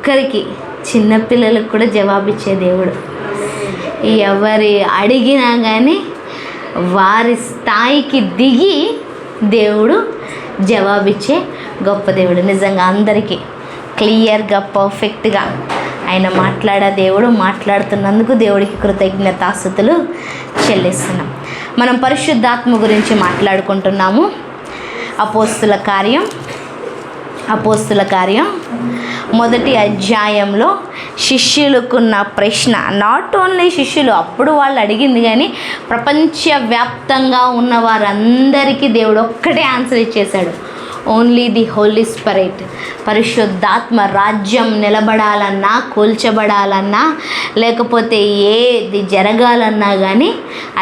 ఒక్కరికి, చిన్నపిల్లలకు కూడా జవాబిచ్చే దేవుడు. ఎవరి అడిగినా కానీ వారి స్థాయికి దిగి దేవుడు జవాబిచ్చే గొప్ప దేవుడు. నిజంగా అందరికీ క్లియర్గా, పర్ఫెక్ట్గా ఆయన దేవుడు మాట్లాడుతున్నందుకు దేవుడికి కృతజ్ఞతాస్తుతులు చెల్లిస్తున్నాం. మనం పరిశుద్ధాత్మ గురించి మాట్లాడుకుంటున్నాము. అపోస్తుల కార్యం మొదటి అధ్యాయంలో శిష్యులకున్న ప్రశ్న, నాట్ ఓన్లీ శిష్యులు, అప్పుడు వాళ్ళు అడిగింది, కానీ ప్రపంచవ్యాప్తంగా ఉన్న వారందరికీ దేవుడు ఒక్కటే ఆన్సర్ ఇచ్చేశాడు. ఓన్లీ ది హోలీ స్పిరిట్, పరిశుద్ధాత్మ రాజ్యం నిలబడాలన్నా, కూల్చబడాలన్నా, లేకపోతే ఏది జరగాలన్నా కానీ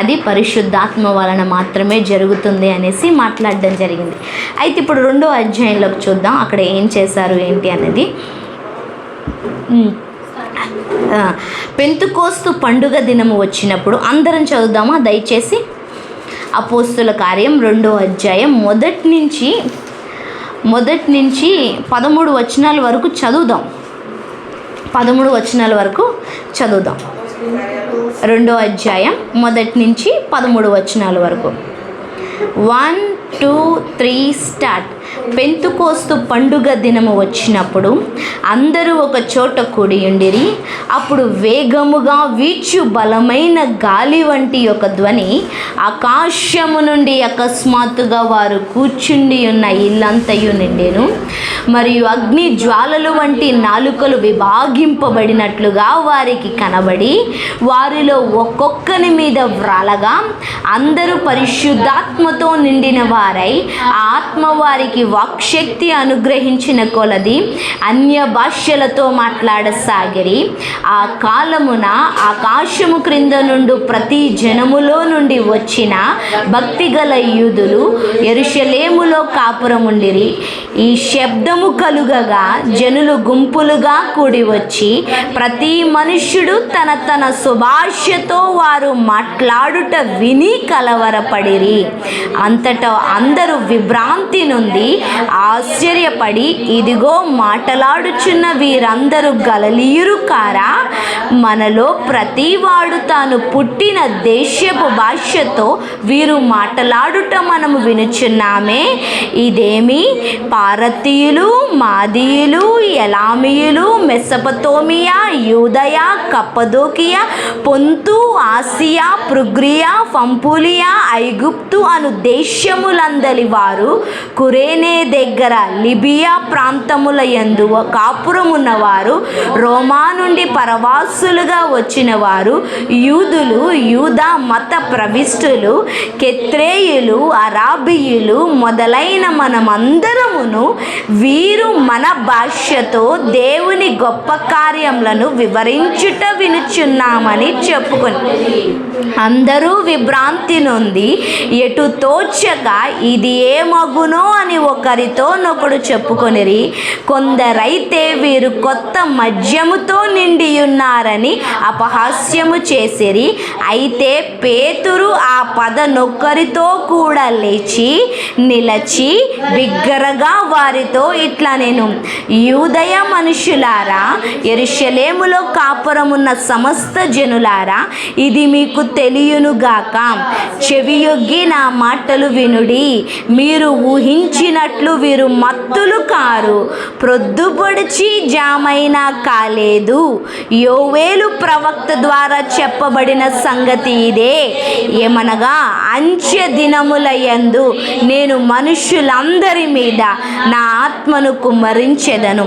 అది పరిశుద్ధాత్మ వలన మాత్రమే జరుగుతుంది అనేసి మాట్లాడడం జరిగింది. అయితే ఇప్పుడు 2వ అధ్యాయంలోకి చూద్దాం, అక్కడ ఏం చేశారు ఏంటి అనేది. పెంతుకోస్తు పండుగ దినము వచ్చినప్పుడు, అందరం చదువుదామా దయచేసి? అపోస్తుల కార్యం 2వ అధ్యాయం మొదటి నుంచి 13 వచనాల వరకు చదువుదాం. 13 వచనాల వరకు చదువుదాం. 2వ అధ్యాయం మొదటి నుంచి 13 వచనాల వరకు. 1, 2, 3 స్టార్ట్. పెంతుకోస్తు పండుగ దినము వచ్చినప్పుడు అందరూ ఒక చోట కూడి ఉండిరి. అప్పుడు వేగముగా వీచు బలమైన గాలి వంటి ఒక ధ్వని ఆకాశము నుండి అకస్మాత్తుగా వారు కూర్చుండి ఉన్న ఇల్లంతయు నిండెను. మరియు అగ్ని జ్వాలలు వంటి నాలుకలు విభాగింపబడినట్లుగా వారికి కనబడి వారిలో ఒక్కొక్కని మీద వ్రాలగా అందరూ పరిశుద్ధాత్మతో నిండిన వారై ఆత్మ వారికి వాక్శక్తి అనుగ్రహించిన కొలది అన్య భాషలతో మాట్లాడసాగిరి. ఆ కాలమున ఆకాశము క్రింద నుండి ప్రతి జనములో నుండి వచ్చిన భక్తిగల యూదులు యెరూషలేములో కాపురముండిరి. ఈ శబ్దము కలుగగా జనులు గుంపులుగా కూడి వచ్చి ప్రతి మనుష్యుడు తన సుభాషతో వారు మాట్లాడుట విని కలవరపడిరి. అంతటా అందరూ విభ్రాంతి నుండి ఆశ్చర్యపడి, ఇదిగో మాటలాడుచున్న వీరందరూ గలిలయులు కారా? మనలో ప్రతివాడు తాను పుట్టిన దేశపు భాషతో వీరు మాటలాడుట మనము వినుచున్నామే. ఇదేమి పారతీయులు, మాదీయులు, ఎలామీయులు, మెసొపొతేమియా, యూదయ, కప్పదోకియా, పొంతు, ఆసియా, ఫ్రుగియా, పంఫూలియా, ఐగుప్తు అను దేశములందలి వారు, కురేనే దగ్గర లిబియా ప్రాంతముల యందు కాపురమున్నవారు, రోమా నుండి పరవాసులుగా వచ్చిన వారు, యూదులు, యూదా మత ప్రవిష్టులు, కెత్రేయులు, అరాబీయులు మొదలైన మనమందరమును వీరు మన భాషతో దేవుని గొప్ప కార్యములను వివరించుట వినుచున్నామని చెప్పుకొని అందరూ విభ్రాంతి నొంది ఎటు తోచక ఇది ఏమగునో అని ఒకరితో నొకడు చెప్పుకొనిరి. కొందరైతే వీరు కొత్త మద్యముతో నిండి ఉన్నారని అపహాస్యము చేసిరి. అయితే పేతురు ఆ పదనొక్కరితో కూడా లేచి నిలచి బిగ్గరగా వారితో ఇట్లా నేను, యూదయ మనుషులారా, యెరూషలేములో కాపురమున్న సమస్త జనులారా, ఇది మీకు తెలియనుగాక. చెవియొగ్గి నా మాటలు వినుడి. మీరు ఊహించినట్లు వీరు మత్తులు కారు, ప్రొద్దుపొడిచి జామైనా కాలేదు. యోవేలు ప్రవక్త ద్వారా చెప్పబడిన సంగతి ఇదే, ఏమనగా అంత్య దినముల యందు నేను మనుష్యులందరి మీద నా ఆత్మను కుమ్మరించెదను.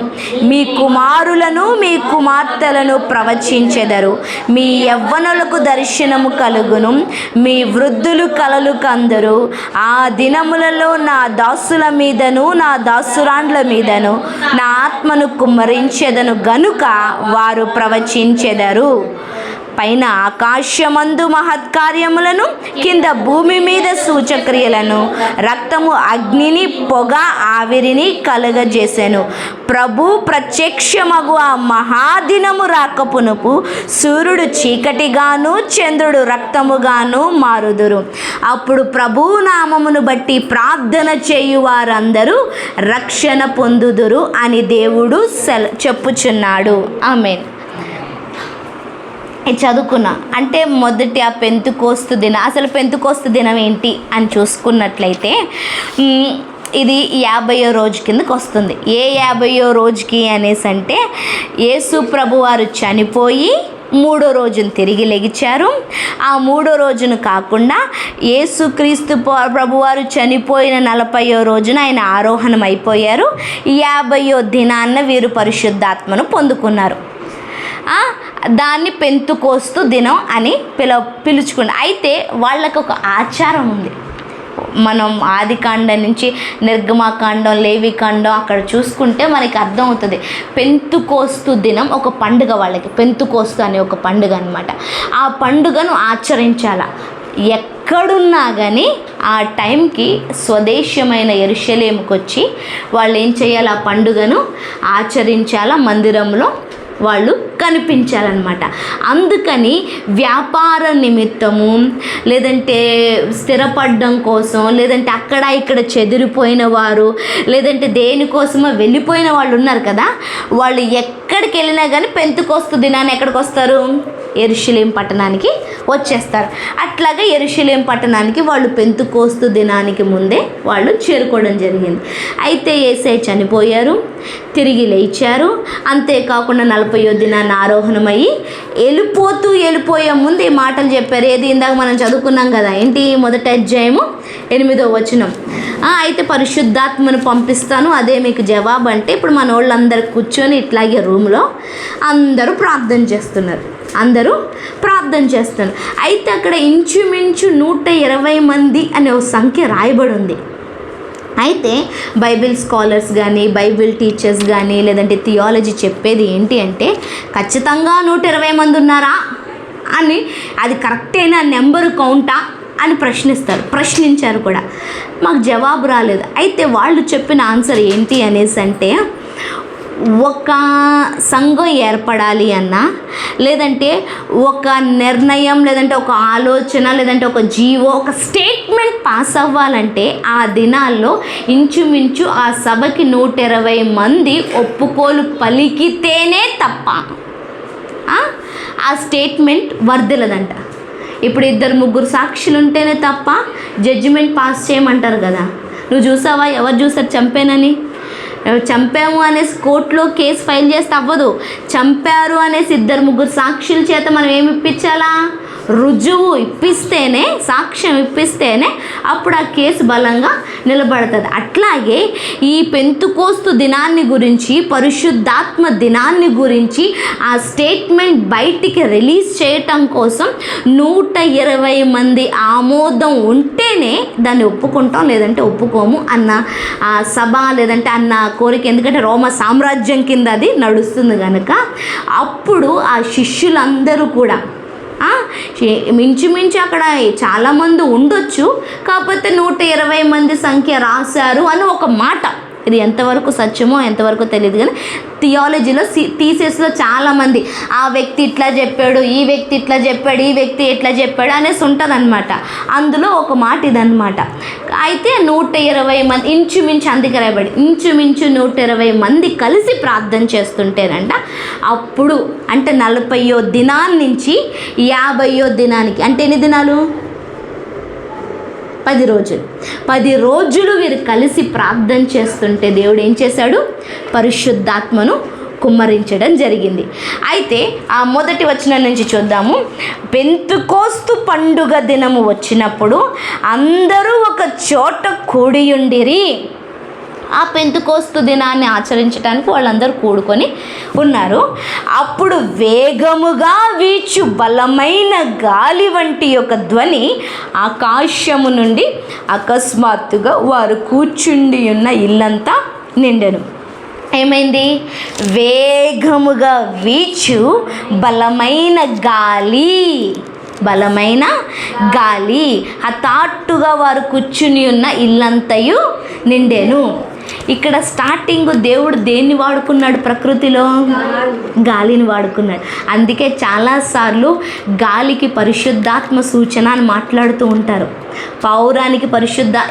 మీ కుమారులను మీ కుమార్తెలను ప్రవచించెదరు. మీ యవ్వనులకు దర్శనము కలుగును, మీ వృద్ధులు కలలు కందరు. ఆ దినములలో నా దాసుల మీదను నా దాసురాండ్ల మీదను నా ఆత్మను కుమ్మరించెదను గనుక వారు ప్రవచించెదరు. పైన ఆకాశమందు మహత్కార్యములను, కింద భూమి మీద సూచక్రియలను, రక్తము అగ్నిని, పొగ ఆవిరిని కలుగజేసెను. ప్రభు ప్రత్యక్షమగు ఆ మహాదినము రాకపునుపు సూర్యుడు చీకటిగాను చంద్రుడు రక్తముగాను మారుదురు. అప్పుడు ప్రభువు నామమును బట్టి ప్రార్థన చేయు వారందరూ రక్షణ పొందుదురు అని దేవుడు చెప్పుచున్నాడు. ఆమేన్. చదువుకున్నా అంటే మొదటి ఆ పెంతుకోస్తు దినం, అసలు పెంతుకోస్తు దినం ఏంటి అని చూసుకున్నట్లయితే ఇది 50వ రోజు కిందకి వస్తుంది. ఏ 50వ రోజుకి అనేసి అంటే యేసు ప్రభువారు చనిపోయి 3వ రోజున తిరిగి లెగిచారు. ఆ 3వ రోజును కాకుండా యేసుక్రీస్తు ప్రభువారు చనిపోయిన 40వ రోజున ఆయన ఆరోహణం అయిపోయారు. 50వ దినాన్న వీరు పరిశుద్ధాత్మను పొందుకున్నారు. దాన్ని పెంతుకోస్తు దినం అని పిలుచుకున్నారు. అయితే వాళ్ళకు ఒక ఆచారం ఉంది. మనం ఆదికాండం నుంచి నిర్గమాకాండం, లేవికాండం అక్కడ చూసుకుంటే మనకి అర్థమవుతుంది. పెంతుకోస్తు దినం ఒక పండుగ వాళ్ళకి. పెంతుకోస్తు అనే ఒక పండుగ అనమాట. ఆ పండుగను ఆచరించాల. ఎక్కడున్నా కానీ ఆ టైంకి స్వదేశమైన యెరూషలేముకి వచ్చి వాళ్ళు ఏం చేయాలి? ఆ పండుగను ఆచరించాల. మందిరంలో వాళ్ళు కనిపించాలన్నమాట. అందుకని వ్యాపార నిమిత్తము, లేదంటే స్థిరపడడం కోసం, లేదంటే అక్కడ ఇక్కడ చెదిరిపోయిన వారు, లేదంటే దేనికోసమో వెళ్ళిపోయిన వాళ్ళు ఉన్నారు కదా, వాళ్ళు ఎక్కడికి వెళ్ళినా కానీ పెంతుకోస్తు దినాన్ని ఎక్కడికి వస్తారు? యెరూషలేం పట్టణానికి వచ్చేస్తారు. అట్లాగే యెరూషలేం పట్టణానికి వాళ్ళు పెంతుకోస్తు దినానికి ముందే వాళ్ళు చేరుకోవడం జరిగింది. అయితే యేసయ్య చనిపోయారు, తిరిగి లేచారు. అంతేకాకుండా 40వ దినాన్ని ఆరోహణమయ్యి వెళ్ళిపోయే ముందు ఈ మాటలు చెప్పారు. ఏది ఇందాక మనం చదువుకున్నాం కదా, ఏంటి? మొదటి అధ్యాయము 8వ వచనం. అయితే పరిశుద్ధాత్మను పంపిస్తాను, అదే మీకు జవాబు అంటే ఇప్పుడు మన వాళ్ళందరూ కూర్చొని ఇట్లాగే రూమ్లో అందరూ ప్రార్థన చేస్తున్నారు. అయితే అక్కడ ఇంచుమించు 120 మంది అనే ఒక సంఖ్య రాయబడి ఉంది. అయితే బైబిల్ స్కాలర్స్ కానీ, బైబిల్ టీచర్స్ కానీ, లేదంటే థియాలజీ చెప్పేది ఏంటి అంటే ఖచ్చితంగా 120 మంది ఉన్నారా అని, అది కరెక్టేనా, నెంబరు కౌంటా అని ప్రశ్నించారు కూడా. మాకు జవాబు రాలేదు. అయితే వాళ్ళు చెప్పిన ఆన్సర్ ఏంటి అనేసి అంటే, ఒక సంఘం ఏర్పడాలి అన్నా, లేదంటే ఒక నిర్ణయం, లేదంటే ఒక ఆలోచన, లేదంటే ఒక జీవో, ఒక స్టేట్మెంట్ పాస్ అవ్వాలంటే ఆ దినాల్లో ఇంచుమించు ఆ సభకి 120 మంది ఒప్పుకోలు పలికితేనే తప్ప ఆ స్టేట్మెంట్ వర్ధిల్లదంట. ఇప్పుడు 2-3 సాక్షులు ఉంటేనే తప్ప జడ్జిమెంట్ పాస్ చేయమంటారు కదా. నువ్వు చూసావా? ఎవరు చూసారు చంపానని? చంపాము అనేసి కోర్టులో కేసు ఫైల్ చేస్తే అవ్వదు. చంపారు అనేసి 2-3 సాక్షుల చేత మనం ఏమి ఇప్పించాలా? రుజువు ఇప్పిస్తేనే, సాక్ష్యం ఇప్పిస్తేనే అప్పుడు ఆ కేసు బలంగా నిలబడుతుంది. అట్లాగే ఈ పెంతుకోస్తు దినాన్ని గురించి, పరిశుద్ధాత్మ దినాన్ని గురించి ఆ స్టేట్మెంట్ బయటికి రిలీజ్ చేయటం కోసం 120 మంది ఆమోదం ఉంటేనే దాన్ని ఒప్పుకుంటాం, లేదంటే ఒప్పుకోము అన్న ఆ సభ, లేదంటే అన్న కోరిక. ఎందుకంటే రోమ సామ్రాజ్యం కింద అది నడుస్తుంది కనుక అప్పుడు ఆ శిష్యులందరూ కూడా మించుమించు అక్కడ చాలామంది ఉండొచ్చు, కాకపోతే 120 మంది సంఖ్య రాశారు అని ఒక మాట. ఇది ఎంతవరకు సత్యమో ఎంతవరకు తెలియదు, కానీ థియాలజీలో థీసిస్లో చాలామంది ఆ వ్యక్తి ఇట్లా చెప్పాడు, ఈ వ్యక్తి ఇట్లా చెప్పాడు, ఈ వ్యక్తి ఇట్లా చెప్పాడు అనేసి ఉంటుంది అనమాట. అందులో ఒక మాట ఇదనమాట. అయితే 120 మంది ఇంచుమించు, అందుకే రాయబడి ఇంచుమించు 120 మంది కలిసి ప్రార్థన చేస్తుంటేనంట. అప్పుడు అంటే 40వ దినాన్ని నుంచి 50వ దినానికి, అంటే ఎన్ని దినాలు? 10 రోజులు వీరు కలిసి ప్రార్థన చేస్తుంటే దేవుడు ఏం చేశాడు? పరిశుద్ధాత్మను కుమ్మరించడం జరిగింది. అయితే ఆ మొదటి వచనం నుంచి చూద్దాము. పెంతుకోస్తు పండుగ దినము వచ్చినప్పుడు అందరూ ఒక చోట కూడియుండిరి. ఆ పెంతుకోస్తు దినాన్ని ఆచరించడానికి వాళ్ళందరూ కూడుకొని ఉన్నారు. అప్పుడు వేగముగా వీచు బలమైన గాలి వంటి ఒక ధ్వని ఆకాశము నుండి అకస్మాత్తుగా వారు కూర్చుండి ఉన్న ఇల్లంతా నిండెను. ఏమైంది? వేగముగా వీచు బలమైన గాలి హఠాత్తుగా వారు కూర్చుని ఉన్న ఇల్లంతయు నిండెను. ఇక్కడ స్టార్టింగ్ దేవుడు దేన్ని వాడుకున్నాడు? ప్రకృతిలో గాలిని వాడుకున్నాడు. అందుకే చాలాసార్లు గాలికి పరిశుద్ధాత్మ సూచన అని మాట్లాడుతూ ఉంటారు. పావురానికి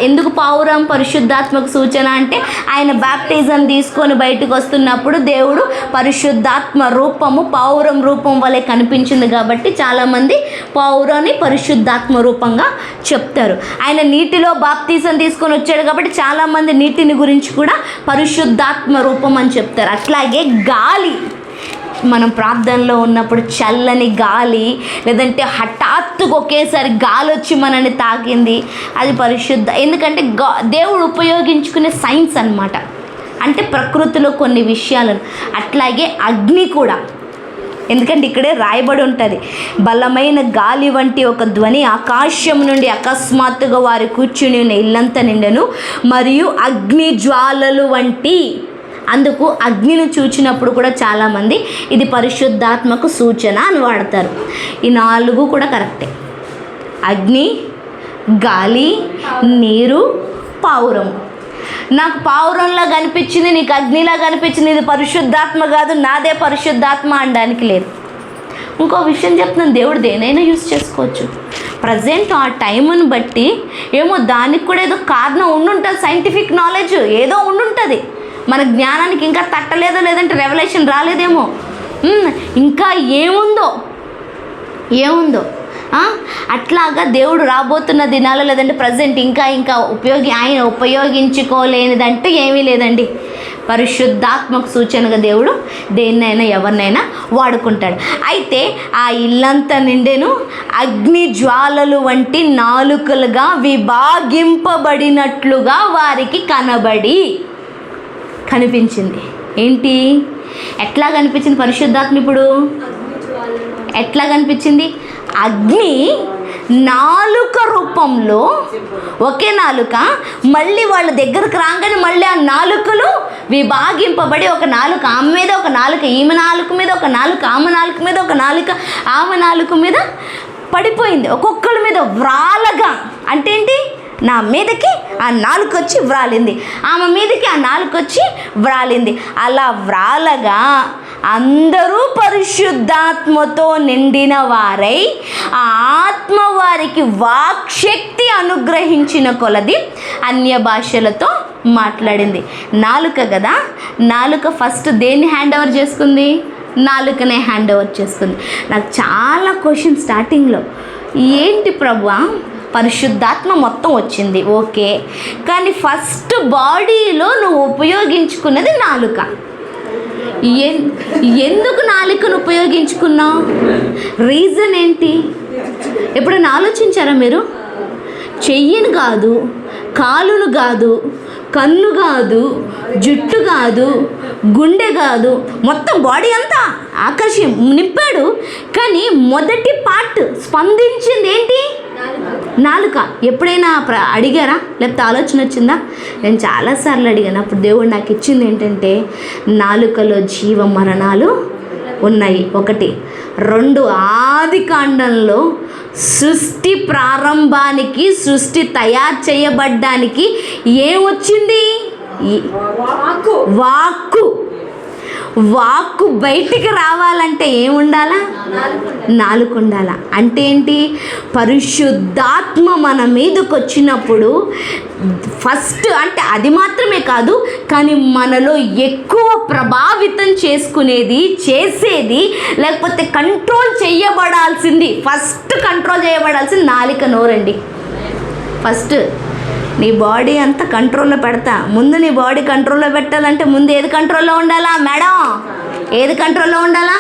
ఎందుకు పావురం పరిశుద్ధాత్మకు సూచన అంటే, ఆయన బ్యాప్టిజం తీసుకొని బయటకు వస్తున్నప్పుడు దేవుడు పరిశుద్ధాత్మ రూపము పావురం రూపం వలె కనిపించింది కాబట్టి చాలామంది పావురాన్ని పరిశుద్ధాత్మ రూపంగా చెప్తారు. ఆయన నీటిలో బాప్టిజం తీసుకొని వచ్చాడు కాబట్టి చాలామంది నీటిని గురించి కూడా పరిశుద్ధాత్మ రూపం అని చెప్తారు. అట్లాగే గాలి, మనం ప్రార్థనలో ఉన్నప్పుడు చల్లని గాలి, లేదంటే హఠాత్తుగా ఒకేసారి గాలి వచ్చి మనల్ని తాకింది, అది పరిశుద్ధ. ఎందుకంటే దేవుడు ఉపయోగించుకునే సైన్స్ అన్నమాట, అంటే ప్రకృతిలో కొన్ని విషయాలను. అట్లాగే అగ్ని కూడా, ఎందుకంటే ఇక్కడే రాయబడి ఉంటుంది, బలమైన గాలి వంటి ఒక ధ్వని ఆకాశం నుండి అకస్మాత్తుగా వారి కూర్చుని ఉన్న ఇల్లంతా నిండెను, మరియు అగ్ని జ్వాలలు వంటి. అందుకు అగ్నిని చూచినప్పుడు కూడా చాలామంది ఇది పరిశుద్ధాత్మకు సూచన అని వాడతారు. ఈ 4 కూడా కరెక్టే: అగ్ని, గాలి, నీరు, పావురము. నాకు పావురంలా కనిపించింది, నీకు అగ్నిలా కనిపించింది, ఇది పరిశుద్ధాత్మ కాదు, నాదే పరిశుద్ధాత్మ అనడానికి లేదు. ఇంకో విషయం చెప్తున్నాను, దేవుడు దేనైనా యూజ్ చేసుకోవచ్చు. ప్రజెంట్ ఆ టైంని బట్టి ఏమో దానికి కూడా ఏదో కారణం ఉండుంటుంది, సైంటిఫిక్ నాలెడ్జ్ ఏదో ఉండుంటుంది. మన జ్ఞానానికి ఇంకా తట్టలేదో, లేదంటే రెవల్యూషన్ రాలేదేమో, ఇంకా ఏముందో అట్లాగా దేవుడు రాబోతున్న దినాలు, లేదంటే ప్రజెంట్ ఇంకా ఆయన ఉపయోగించుకోలేనిదంటూ ఏమీ లేదండి. పరిశుద్ధాత్మకు సూచనగా దేవుడు దేన్నైనా ఎవరినైనా వాడుకుంటాడు. అయితే ఆ ఇల్లంతా నిండెను, అగ్ని జ్వాలలు వంటి నాలుకలుగా విభాగింపబడినట్లుగా వారికి కనిపించింది. ఏంటి? ఎట్లా కనిపించింది పరిశుద్ధాత్మ? ఇప్పుడు ఎట్లా కనిపించింది? అగ్ని నాలుక రూపంలో, ఒకే నాలుక, మళ్ళీ వాళ్ళ దగ్గరకు రాగానే మళ్ళీ ఆ నాలుకలు విభాగింపబడి, ఒక నాలుక ఆమె మీద, ఒక నాలుక ఈమె నాలుక మీద, ఒక నాలుక ఆమె నాలుక మీద, ఒక నాలుక ఆమె నాలుక మీద పడిపోయింది. ఒక్కొక్కరి మీద వ్రాలగా. అంటే ఏంటి? నా మీదకి ఆ నాలుక వచ్చి వ్రాలింది, ఆమె మీదకి ఆ నాలుక వచ్చి వ్రాలింది. అలా వ్రాలగా అందరూ పరిశుద్ధాత్మతో నిండిన వారై ఆ ఆత్మ వారికి వాక్శక్తి అనుగ్రహించిన కొలది అన్య భాషలతో మాట్లాడింది. నాలుక కదా, నాలుక ఫస్ట్ దేన్ని హ్యాండ్ ఓవర్ చేసుకుంది? నాలుకనే హ్యాండ్ ఓవర్ చేసుకుంది. నాకు చాలా క్వశ్చన్ స్టార్టింగ్లో, ఏంటి ప్రభువా, పరిశుద్ధాత్మ మొత్తం వచ్చింది ఓకే, కానీ ఫస్ట్ బాడీలో నువ్వు ఉపయోగించుకున్నది నాలుక. ఎందుకు నాలుకను ఉపయోగించుకున్నావు? రీజన్ ఏంటి? ఎప్పుడైనా ఆలోచించారా మీరు? చెయ్యిని కాదు, కాలును కాదు, కన్ను కాదు, జుట్టు కాదు, గుండె కాదు, మొత్తం బాడీ అంతా నింపాడు. కానీ మొదటి పార్ట్ స్పందించింది ఏంటి? నాలుక. ఎప్పుడైనా అడిగారా? లేకపోతే ఆలోచన వచ్చిందా? నేను చాలాసార్లు అడిగాను. అప్పుడు దేవుడు నాకు ఇచ్చింది ఏంటంటే, నాలుకలో జీవ మరణాలు ఉన్నాయి. 1, 2 ఆదికాండంలో సృష్టి ప్రారంభానికి, సృష్టి తయారు చేయబడ్డానికి ఏమొచ్చింది? వాక్కు బయటికి రావాలంటే ఏముండాలా? నాలుక ఉండాలా. అంటే ఏంటి? పరిశుద్ధాత్మ మన మీదకి వచ్చినప్పుడు ఫస్ట్, అంటే అది మాత్రమే కాదు, కానీ మనలో ఎక్కువ ప్రభావితం చేసేది లేకపోతే కంట్రోల్ చేయబడాల్సింది, ఫస్ట్ కంట్రోల్ చేయబడాల్సింది నాలుక, నోరండి. ఫస్ట్ నీ బాడీ అంతా కంట్రోల్లో పెడతా. ముందు నీ బాడీ కంట్రోల్లో పెట్టాలంటే ముందు ఏది కంట్రోల్లో ఉండాలా మేడం? ఏది కంట్రోల్లో ఉండాలా?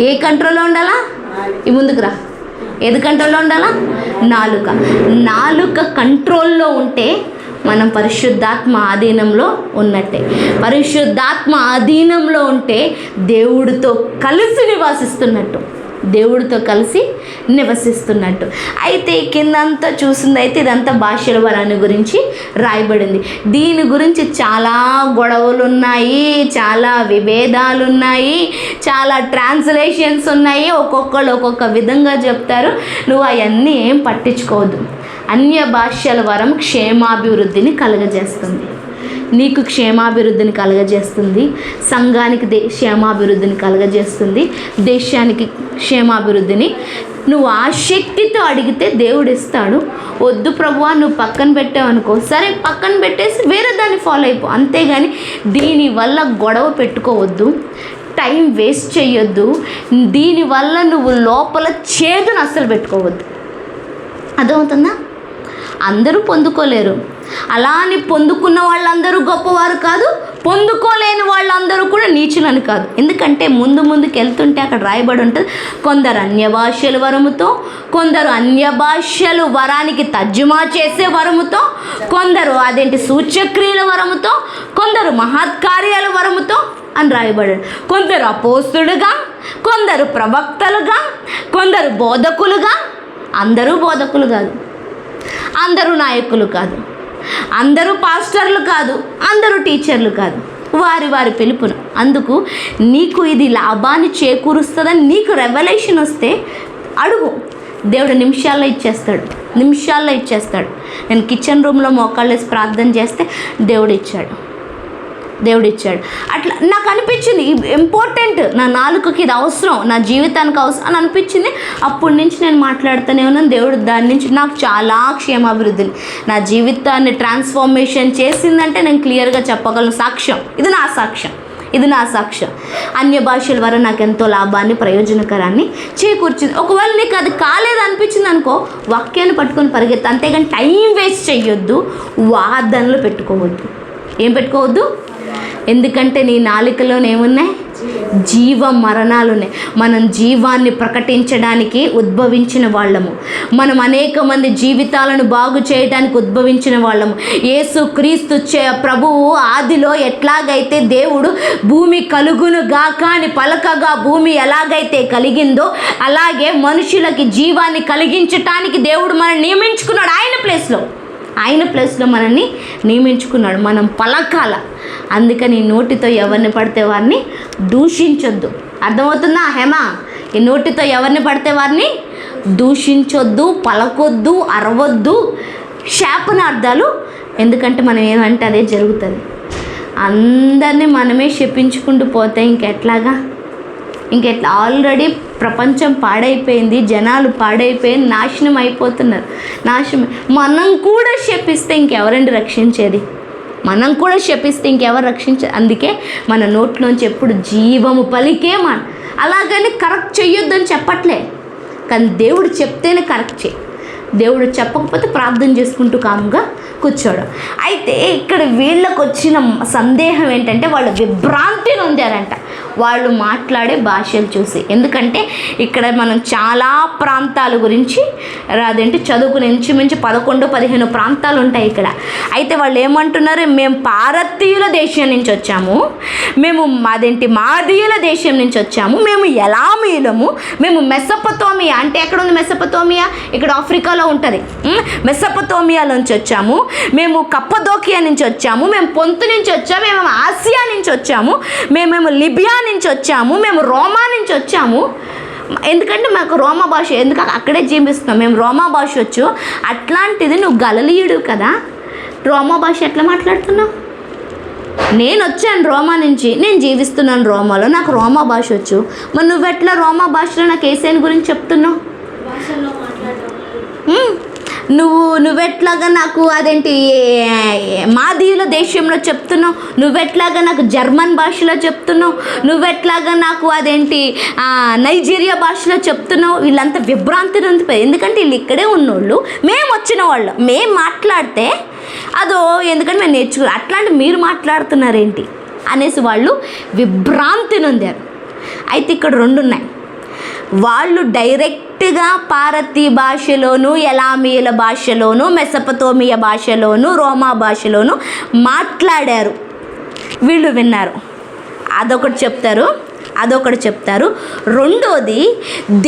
ఏ కంట్రోల్లో ఉండాలా? ఈ ముందుకు రా. ఏది కంట్రోల్లో ఉండాలా? నాలుక కంట్రోల్లో ఉంటే మనం పరిశుద్ధాత్మ ఆధీనంలో ఉన్నట్టే. పరిశుద్ధాత్మ ఆధీనంలో ఉంటే దేవుడితో కలిసి నివాసిస్తున్నట్టు. దేవుడితో కలిసి నివసిస్తున్నట్టు. అయితే కిందంతా చూసిందైతే ఇదంతా భాషల వరాన్ని గురించి రాయబడింది. దీని గురించి చాలా గొడవలు ఉన్నాయి, చాలా విభేదాలు ఉన్నాయి, చాలా ట్రాన్స్లేషన్స్ ఉన్నాయి. ఒక్కొక్కళ్ళు ఒక్కొక్క విధంగా చెప్తారు. నువ్వు అవన్నీ ఏం పట్టించుకోవద్దు. అన్య భాషల వరం క్షేమాభివృద్ధిని కలుగజేస్తుంది. నీకు క్షేమాభివృద్ధిని కలుగజేస్తుంది, సంఘానికి క్షేమాభివృద్ధిని కలుగజేస్తుంది, దేశానికి క్షేమాభివృద్ధిని. నువ్వు ఆ శక్తితో అడిగితే దేవుడు ఇస్తాడు. వద్దు ప్రభువా నువ్వు పక్కన పెట్టావనుకో, సరే పక్కన పెట్టేసి వేరే దాన్ని ఫాలో అయిపో. అంతేగాని దీనివల్ల గొడవ పెట్టుకోవద్దు, టైం వేస్ట్ చేయొద్దు, దీనివల్ల నువ్వు లోపల చేదును అస్సలు పెట్టుకోవద్దు. అర్థమవుతుందా? అందరూ పొందుకోలేరు. అలా అని పొందుకున్న వాళ్ళందరూ గొప్పవారు కాదు, పొందుకోలేని వాళ్ళందరూ కూడా నీచులని కాదు. ఎందుకంటే ముందుకు వెళ్తుంటే అక్కడ రాయబడి ఉంటుంది, కొందరు అన్య భాషల వరముతో, కొందరు అన్య భాషలు వరానికి తర్జుమా చేసే వరముతో, కొందరు సూచక్రియల వరముతో, కొందరు మహత్కార్యాల వరముతో అని రాయబడి, కొందరు అపోస్తులుగా, కొందరు ప్రవక్తలుగా, కొందరు బోధకులుగా. అందరూ బోధకులు కాదు, అందరూ నాయకులు కాదు, అందరూ పాస్టర్లు కాదు, అందరూ టీచర్లు కాదు. వారి వారి పిలుపును. అందుకు నీకు ఇది లాభాన్ని చేకూరుస్తుందని నీకు రెవల్యూషన్ వస్తే అడుగు, దేవుడు నిమిషాల్లో ఇచ్చేస్తాడు. నేను కిచెన్ రూమ్లో మోకాళ్ళేసి ప్రార్థన చేస్తే దేవుడు ఇచ్చాడు. అట్లా నాకు అనిపించింది ఇంపార్టెంట్, నా నాలుకకి ఇది అవసరం, నా జీవితానికి అవసరం అని అనిపించింది. అప్పటి నుంచి నేను మాట్లాడుతూనే ఉన్నాను. దేవుడు దాని నుంచి నాకు చాలా క్షేమాభివృద్ధిని, నా జీవితాన్ని ట్రాన్స్ఫార్మేషన్ చేసిందంటే నేను క్లియర్గా చెప్పగలను. సాక్ష్యం, ఇది నా సాక్ష్యం. అన్య భాషల వల్ల నాకు ఎంతో లాభాన్ని, ప్రయోజనకరాన్ని చేకూర్చింది. ఒకవేళ నీకు అది కాలేదనిపించింది అనుకో, వాక్యాన్ని పట్టుకొని పరిగెత్తా. అంతేగాని టైం వేస్ట్ చేయొద్దు, వాదనలు పెట్టుకోవద్దు. ఏం పెట్టుకోవద్దు? ఎందుకంటే నీ నాలుకలోనేమున్నాయి? జీవ మరణాలున్నాయి. మనం జీవాన్ని ప్రకటించడానికి ఉద్భవించిన వాళ్ళము. మనం అనేక మంది జీవితాలను బాగు చేయడానికి ఉద్భవించిన వాళ్ళము. యేసుక్రీస్తు ప్రభువు ఆదిలో ఎట్లాగైతే దేవుడు భూమి కలుగును గాక అని పలకగా భూమి ఎలాగైతే కలిగిందో, అలాగే మనుషులకి జీవాన్ని కలిగించటానికి దేవుడు మనల్ని నియమించుకున్నాడు. ఆయన ప్లేస్లో మనల్ని నియమించుకున్నాడు. మనం పలకాల. అందుకని నోటితో ఎవరిని పడితే వారిని దూషించొద్దు. అర్థమవుతుందా హేమ? ఈ నోటితో ఎవరిని పడితే వారిని దూషించొద్దు, పలకొద్దు, అరవద్దు, శాపనార్థాలు. ఎందుకంటే మనం ఏమంటే అదే జరుగుతుంది. అందరినీ మనమే శపించుకుంటూ పోతే ఇంకెట్లా ఆల్రెడీ ప్రపంచం పాడైపోయింది, జనాలు పాడైపోయింది, నాశనం అయిపోతున్నారు. మనం కూడా శపిస్తే ఇంకెవరండి రక్షించేది? ఇంకెవరు రక్షించేది? అందుకే మన నోట్లోంచి ఎప్పుడు జీవము పలికే అలాగని కరెక్ట్ చెయ్యొద్దని చెప్పట్లే, కానీ దేవుడు చెప్తేనే కరెక్ట్ చేయి. దేవుడు చెప్పకపోతే ప్రార్థన చేసుకుంటూ కాముగా కూర్చోవడం. అయితే ఇక్కడ వీళ్ళకు వచ్చిన సందేహం ఏంటంటే, వాళ్ళు విభ్రాంతి నొందారంట వాళ్ళు మాట్లాడే భాషలు చూసి. ఎందుకంటే ఇక్కడ మనం చాలా ప్రాంతాల గురించి చదువుకుని ఇంచుమించు 11-15 ప్రాంతాలు ఉంటాయి ఇక్కడ. అయితే వాళ్ళు ఏమంటున్నారు? మేము పారతీయుల దేశం నుంచి వచ్చాము, మేము మాదీయుల దేశం నుంచి వచ్చాము, మేము ఎలామీయులము, మేము మెసొపొతేమియా. అంటే ఎక్కడ ఉంది మెసొపొతేమియా? ఇక్కడ ఆఫ్రికాలో ఉంటుంది. మెసొపొతేమియా నుంచి వచ్చాము, మేము కప్పదోకియా నుంచి వచ్చాము, మేము పొంతు నుంచి వచ్చాము, మేము ఆసియా నుంచి వచ్చాము, మేము లిబియా నుంచి వచ్చాము, మేము రోమా నుంచి వచ్చాము. ఎందుకంటే మాకు రోమా భాష, ఎందుకంటే అక్కడే జీవిస్తున్నాం, మేము రోమా భాష వచ్చు. అట్లాంటిది నువ్వు గలిలయుడు కదా, రోమా భాష ఎట్లా మాట్లాడుతున్నావు? నేను వచ్చాను రోమా నుంచి, నేను జీవిస్తున్నాను రోమాలో, నాకు రోమా భాష వచ్చు. మరి నువ్వెట్లా రోమా భాషలో నాకు ఏసేని గురించి చెప్తున్నావు? నువ్వెట్లాగా నాకు మాదీయుల దేశంలో చెప్తున్నావు, నువ్వెట్లాగా నాకు జర్మన్ భాషలో చెప్తున్నావు, నువ్వెట్లాగా నాకు నైజీరియా భాషలో చెప్తున్నావు? వీళ్ళంతా విభ్రాంతి నొందిపోయి. ఎందుకంటే వీళ్ళు ఇక్కడే ఉన్నోళ్ళు, మేము వచ్చిన వాళ్ళు, మేము మాట్లాడితే ఎందుకంటే మేము నేర్చుకున్నాం, అట్లాంటి మీరు మాట్లాడుతున్నారేంటి అనేసి వాళ్ళు విభ్రాంతి నొందారు. అయితే ఇక్కడ 2 ఉన్నాయి. వాళ్ళు డైరెక్ట్గా పారతీ భాషలోను, ఎలామీయుల భాషలోను, మెసొపొతేమియా భాషలోను, రోమా భాషలోను మాట్లాడారు. వీళ్ళు విన్నారు. అదొకటి చెప్తారు. అదొకటి చెప్తారు. రెండోది,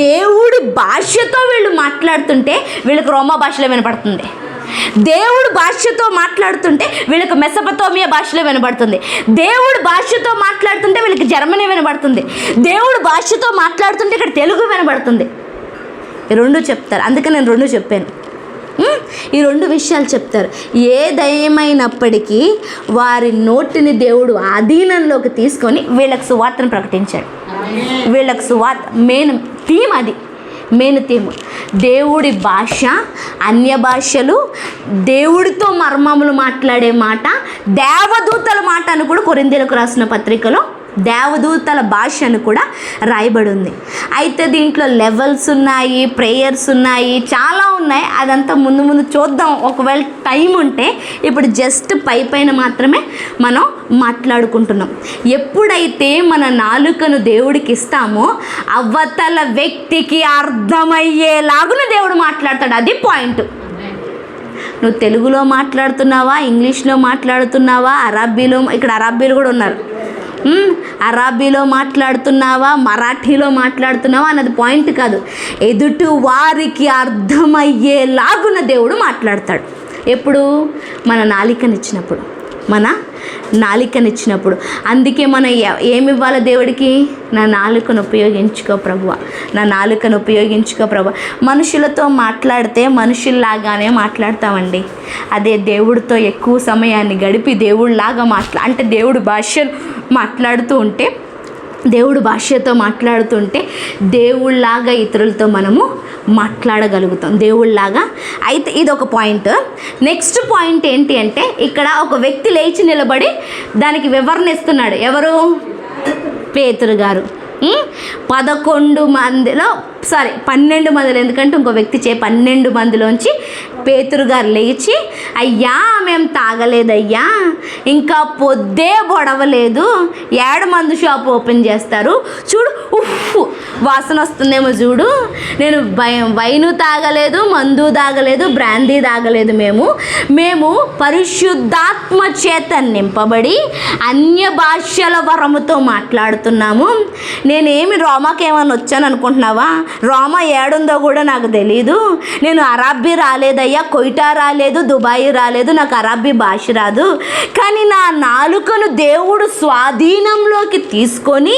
దేవుడి భాషతో వీళ్ళు మాట్లాడుతుంటే వీళ్ళకి రోమా భాషలో వినపడుతుంది. దేవుడు భాషతో మాట్లాడుతుంటే వీళ్ళకి మెసపతోమియా భాషలో వినబడుతుంది. దేవుడు భాషతో మాట్లాడుతుంటే వీళ్ళకి జర్మనీ వినబడుతుంది. దేవుడు భాషతో మాట్లాడుతుంటే ఇక్కడ తెలుగు వినబడుతుంది. ఈ రెండు చెప్తారు. అందుకే నేను రెండు చెప్పాను. ఈ రెండు విషయాలు చెప్తారు. ఏ దయ్యమైనప్పటికీ వారి నోటిని దేవుడు ఆధీనంలోకి తీసుకొని వీళ్ళకి సువార్తను ప్రకటించాడు. వీళ్ళకి సువార్త మెయిన్ థీమ్, అది మెయిన్ థీమ్. దేవుడి భాష, అన్య భాషలు, దేవుడితో మర్మములు మాట్లాడే మాట, దేవదూతల మాట అని కూడా కొరింథీయులకు రాసిన పత్రికలో దేవదూతల భాష అని కూడా రాయబడి ఉంది. అయితే దీంట్లో లెవెల్స్ ఉన్నాయి, ప్రేయర్స్ ఉన్నాయి, చాలా ఉన్నాయి. అదంతా ముందు ముందు చూద్దాం ఒకవేళ టైం ఉంటే. ఇప్పుడు జస్ట్ పైన మాత్రమే మనం మాట్లాడుకుంటున్నాం. ఎప్పుడైతే మన నాలుకను దేవుడికి ఇస్తామో అవతల వ్యక్తికి అర్థమయ్యేలాగున దేవుడు మాట్లాడతాడు. అది పాయింట్. నువ్వు తెలుగులో మాట్లాడుతున్నావా, ఇంగ్లీష్లో మాట్లాడుతున్నావా, అరబ్బీలో, ఇక్కడ అరబ్బీలు కూడా ఉన్నారు, అరబ్బీలో మాట్లాడుతున్నావా, మరాఠీలో మాట్లాడుతున్నావా అన్నది పాయింట్ కాదు. ఎదుటి వారికి అర్థమయ్యేలాగున దేవుడు మాట్లాడతాడు. ఎప్పుడు? మన నాలికనిచ్చినప్పుడు, మన నాలికనిచ్చినప్పుడు. అందుకే మనం ఏమి ఇవ్వాలి దేవుడికి? నా నాలుకను ఉపయోగించుకో ప్రభువా, నా నాలుకను ఉపయోగించుకో ప్రభువా. మనుషులతో మాట్లాడితే మనుషుల్లాగానే మాట్లాడతామండి. అదే దేవుడితో ఎక్కువ సమయాన్ని గడిపి దేవుడిలాగా అంటే దేవుడు భాషను మాట్లాడుతూ ఉంటే, దేవుడు భాషతో మాట్లాడుతుంటే దేవుళ్ళలాగా ఇతరులతో మనము మాట్లాడగలుగుతాం, దేవుళ్ళలాగా. అయితే ఇది ఒక పాయింట్. నెక్స్ట్ పాయింట్ ఏంటి అంటే, ఇక్కడ ఒక వ్యక్తి లేచి నిలబడి దానికి వివరణ ఇస్తున్నాడు. ఎవరు? పేతురు గారు. 12 మందిలో 12 మందిలో, ఎందుకంటే ఇంకో వ్యక్తి 12 మందిలోంచి పేతురు గారు లేచి, అయ్యా మేము తాగలేదయ్యా, ఇంకా పొద్దే బొడవలేదు, 7 మందు షాప్ ఓపెన్ చేస్తారు చూడు, వాసన వస్తుందేమో చూడు, నేను వైను తాగలేదు, మందు తాగలేదు, బ్రాందీ తాగలేదు, మేము పరిశుద్ధాత్మ చేత నింపబడి అన్య భాషల వరముతో మాట్లాడుతున్నాము. నేనేమి రోమాకి ఏమన్నా వచ్చాను అనుకుంటున్నావా? రోమా ఏడుందో కూడా నాకు తెలీదు. నేను అరబ్బీ రాలేదయ్యా, కొయిటా రాలేదు, దుబాయ్ రాలేదు, నాకు అరబ్బీ భాష రాదు. కానీ నా నాలుకను దేవుడు స్వాధీనంలోకి తీసుకొని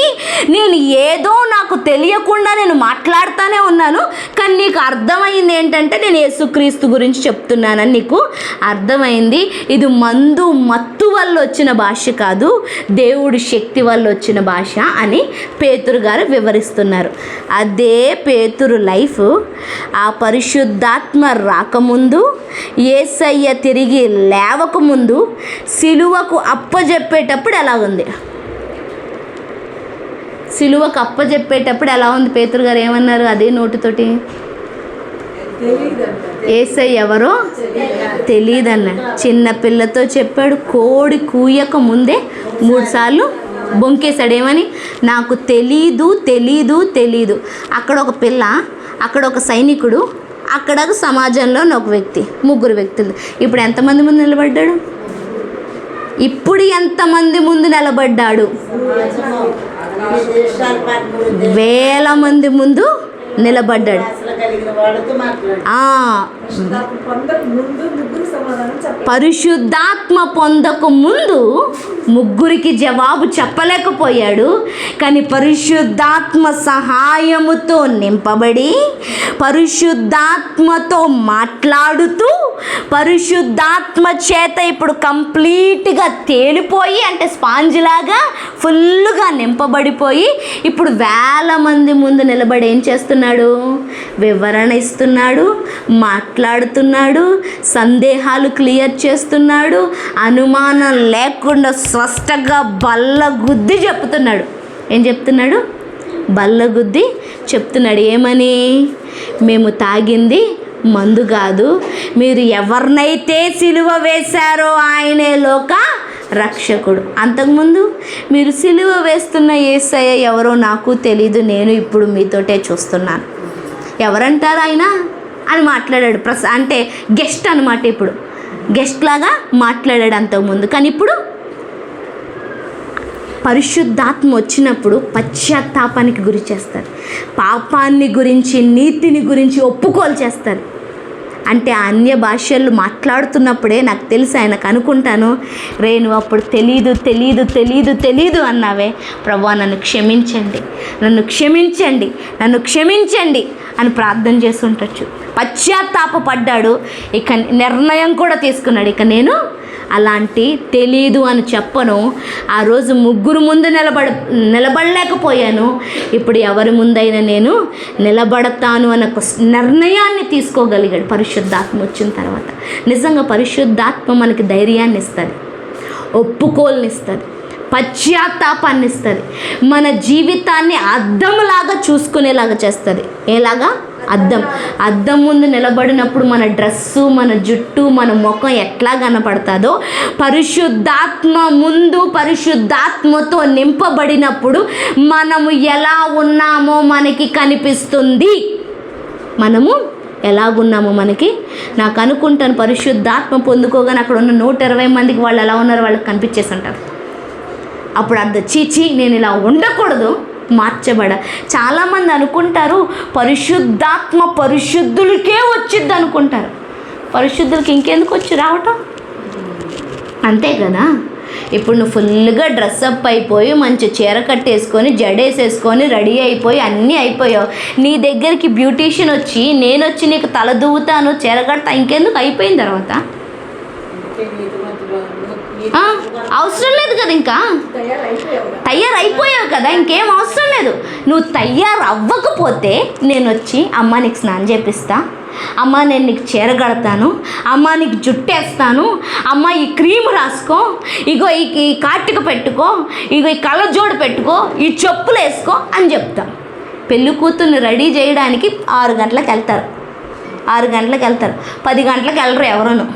నేను ఏదో నాకు తెలియకుండా నేను మాట్లాడుతూనే ఉన్నాను. కానీ నీకు అర్థమైంది ఏంటంటే నేను యేసుక్రీస్తు గురించి చెప్తున్నానని నీకు అర్థమైంది. ఇది మందు మత్తు వల్ల వచ్చిన భాష కాదు, దేవుడి శక్తి వల్ల వచ్చిన భాష అని పేతురు గారు వివరిస్తున్నారు. అదే పేతురు లైఫ్ ఆ పరిశుద్ధాత్మ రాకముందు, యేసయ్య తిరిగి లేవకముందు, సిలువకు అప్పజెప్పేటప్పుడు ఎలా ఉంది? సిలువకు అప్పజెప్పేటప్పుడు ఎలా ఉంది? పేతురు గారు ఏమన్నారు అదే నోటితోటి? యేసయ్య ఎవరో తెలియదన్నాడు. చిన్న పిల్లతో చెప్పాడు. కోడి కూయక ముందే 3 సార్లు బొంకేశాడు. ఏమని? నాకు తెలీదు. అక్కడ ఒక పిల్ల, అక్కడ ఒక సైనికుడు, అక్కడ సమాజంలో ఒక వ్యక్తి, 3 వ్యక్తులు. ఇప్పుడు ఎంతమంది ముందు నిలబడ్డాడు? వేల మంది ముందు నిలబడ్డాడు. పరిశుద్ధాత్మ పొందక ముందు 3కి జవాబు చెప్పలేకపోయాడు. కానీ పరిశుద్ధాత్మ సహాయముతో నింపబడి, పరిశుద్ధాత్మతో మాట్లాడుతూ, పరిశుద్ధాత్మ చేత ఇప్పుడు కంప్లీట్గా తేలిపోయి, అంటే స్పాంజ్ లాగా ఫుల్గా నింపబడిపోయి, ఇప్పుడు వేల మంది ముందు నిలబడి ఏం చేస్తున్నాడు? వివరణ ఇస్తున్నాడు, మాట్లాడుతున్నాడు, సందేహాలు క్లియర్ చేస్తున్నాడు, అనుమానం లేకుండా స్పష్టంగా బల్లగుద్ది చెప్తున్నాడు. ఏం చెప్తున్నాడు? బల్లగుద్ది చెప్తున్నాడు. ఏమని? మేము తాగింది మందు కాదు, మీరు ఎవరినైతే సిలువ వేశారో ఆయనే లోక రక్షకుడు. అంతకుముందు మీరు సిలువ వేస్తున్న యేసయ్య ఎవరో నాకు తెలీదు, నేను ఇప్పుడు మీతోటే చూస్తున్నాను. ఎవరంటారు ఆయన అని మాట్లాడాడు. అంటే గెస్ట్ అనమాట. ఇప్పుడు గెస్ట్ లాగా మాట్లాడాడు అంతకుముందు. కానీ ఇప్పుడు పరిశుద్ధాత్మ వచ్చినప్పుడు పశ్చాత్తాపానికి గురి చేస్తారు, పాపాన్ని గురించి నీతిని గురించి ఒప్పుకోలు చేస్తారు. అంటే ఆ అన్య భాషలు మాట్లాడుతున్నప్పుడే నాకు తెలుసు ఆయనకు అనుకుంటాను, రే నువ్వు అప్పుడు తెలీదు అన్నావే ప్రభువా నన్ను క్షమించండి, నన్ను క్షమించండి, నన్ను క్షమించండి అని ప్రార్థన చేస్తుంటచ్చు. పశ్చాత్తాపడ్డాడు, ఇక నిర్ణయం కూడా తీసుకున్నాడు, ఇక నేను అలాంటి తెలీదు అని చెప్పను. ఆ రోజు ముగ్గురు ముందు నిలబడలేకపోయాను, ఇప్పుడు ఎవరి ముందైనా నేను నిలబడతాను అన్న ఒక నిర్ణయాన్ని తీసుకోగలిగాడు పరిశుద్ధాత్మ వచ్చిన తర్వాత. నిజంగా పరిశుద్ధాత్మ మనకి ధైర్యాన్ని ఇస్తుంది, ఒప్పుకోల్ని ఇస్తుంది, పశ్చాత్తాపాన్ని ఇస్తుంది, మన జీవితాన్ని అద్దంలాగా చూసుకునేలాగా చేస్తుంది. ఎలాగా? అద్దం ముందు నిలబడినప్పుడు మన డ్రెస్సు, మన జుట్టు, మన ముఖం ఎట్లా కనపడుతుందో పరిశుద్ధాత్మ ముందు పరిశుద్ధాత్మతో నింపబడినప్పుడు మనము ఎలా ఉన్నామో మనకి కనిపిస్తుంది. మనము ఎలాగున్నామో మనకి, నాకు అనుకుంటాను పరిశుద్ధాత్మ పొందుకోగానే అక్కడ ఉన్న 120 మందికి వాళ్ళు ఎలా ఉన్నారో వాళ్ళకి కనిపించేసి ఉంటారు. అప్పుడు అర్థం, చీచి నేను ఇలా ఉండకూడదు, మార్చబడ. చాలామంది అనుకుంటారు పరిశుద్ధాత్మ పరిశుద్ధులకే వచ్చిద్ది అనుకుంటారు, పరిశుద్ధులకి ఇంకెందుకు వచ్చి రావటం? అంతే కదా. ఇప్పుడు నువ్వు ఫుల్గా డ్రెస్అప్ అయిపోయి మంచి చీర కట్టేసుకొని జడేసేసుకొని రెడీ అయిపోయి అన్నీ అయిపోయావు, నీ దగ్గరికి బ్యూటీషియన్ వచ్చి నేను వచ్చి నీకు తల దువ్వుతాను చీర కడతా, ఇంకెందుకు? అయిపోయిన తర్వాత అవసరం లేదు కదా, ఇంకా తయారైపోయావు కదా, ఇంకేం అవసరం లేదు. నువ్వు తయారవ్వకపోతే నేను వచ్చి అమ్మ నీకు స్నానం చేపిస్తా, అమ్మ నేను నీకు చీర కడతాను, అమ్మ నీకు జుట్టేస్తాను, అమ్మ ఈ క్రీమ్ రాసుకో, ఇగో ఈ కాటిక పెట్టుకో, ఇగో ఈ కళ్ళజోడు పెట్టుకో, ఈ చెప్పులు వేసుకో అని చెప్తాం. పెళ్ళి కూతుర్ని రెడీ చేయడానికి 6 గంటలకు వెళ్తారు, 6 గంటలకు వెళ్తారు, 10 గంటలకు వెళ్ళరు ఎవరును.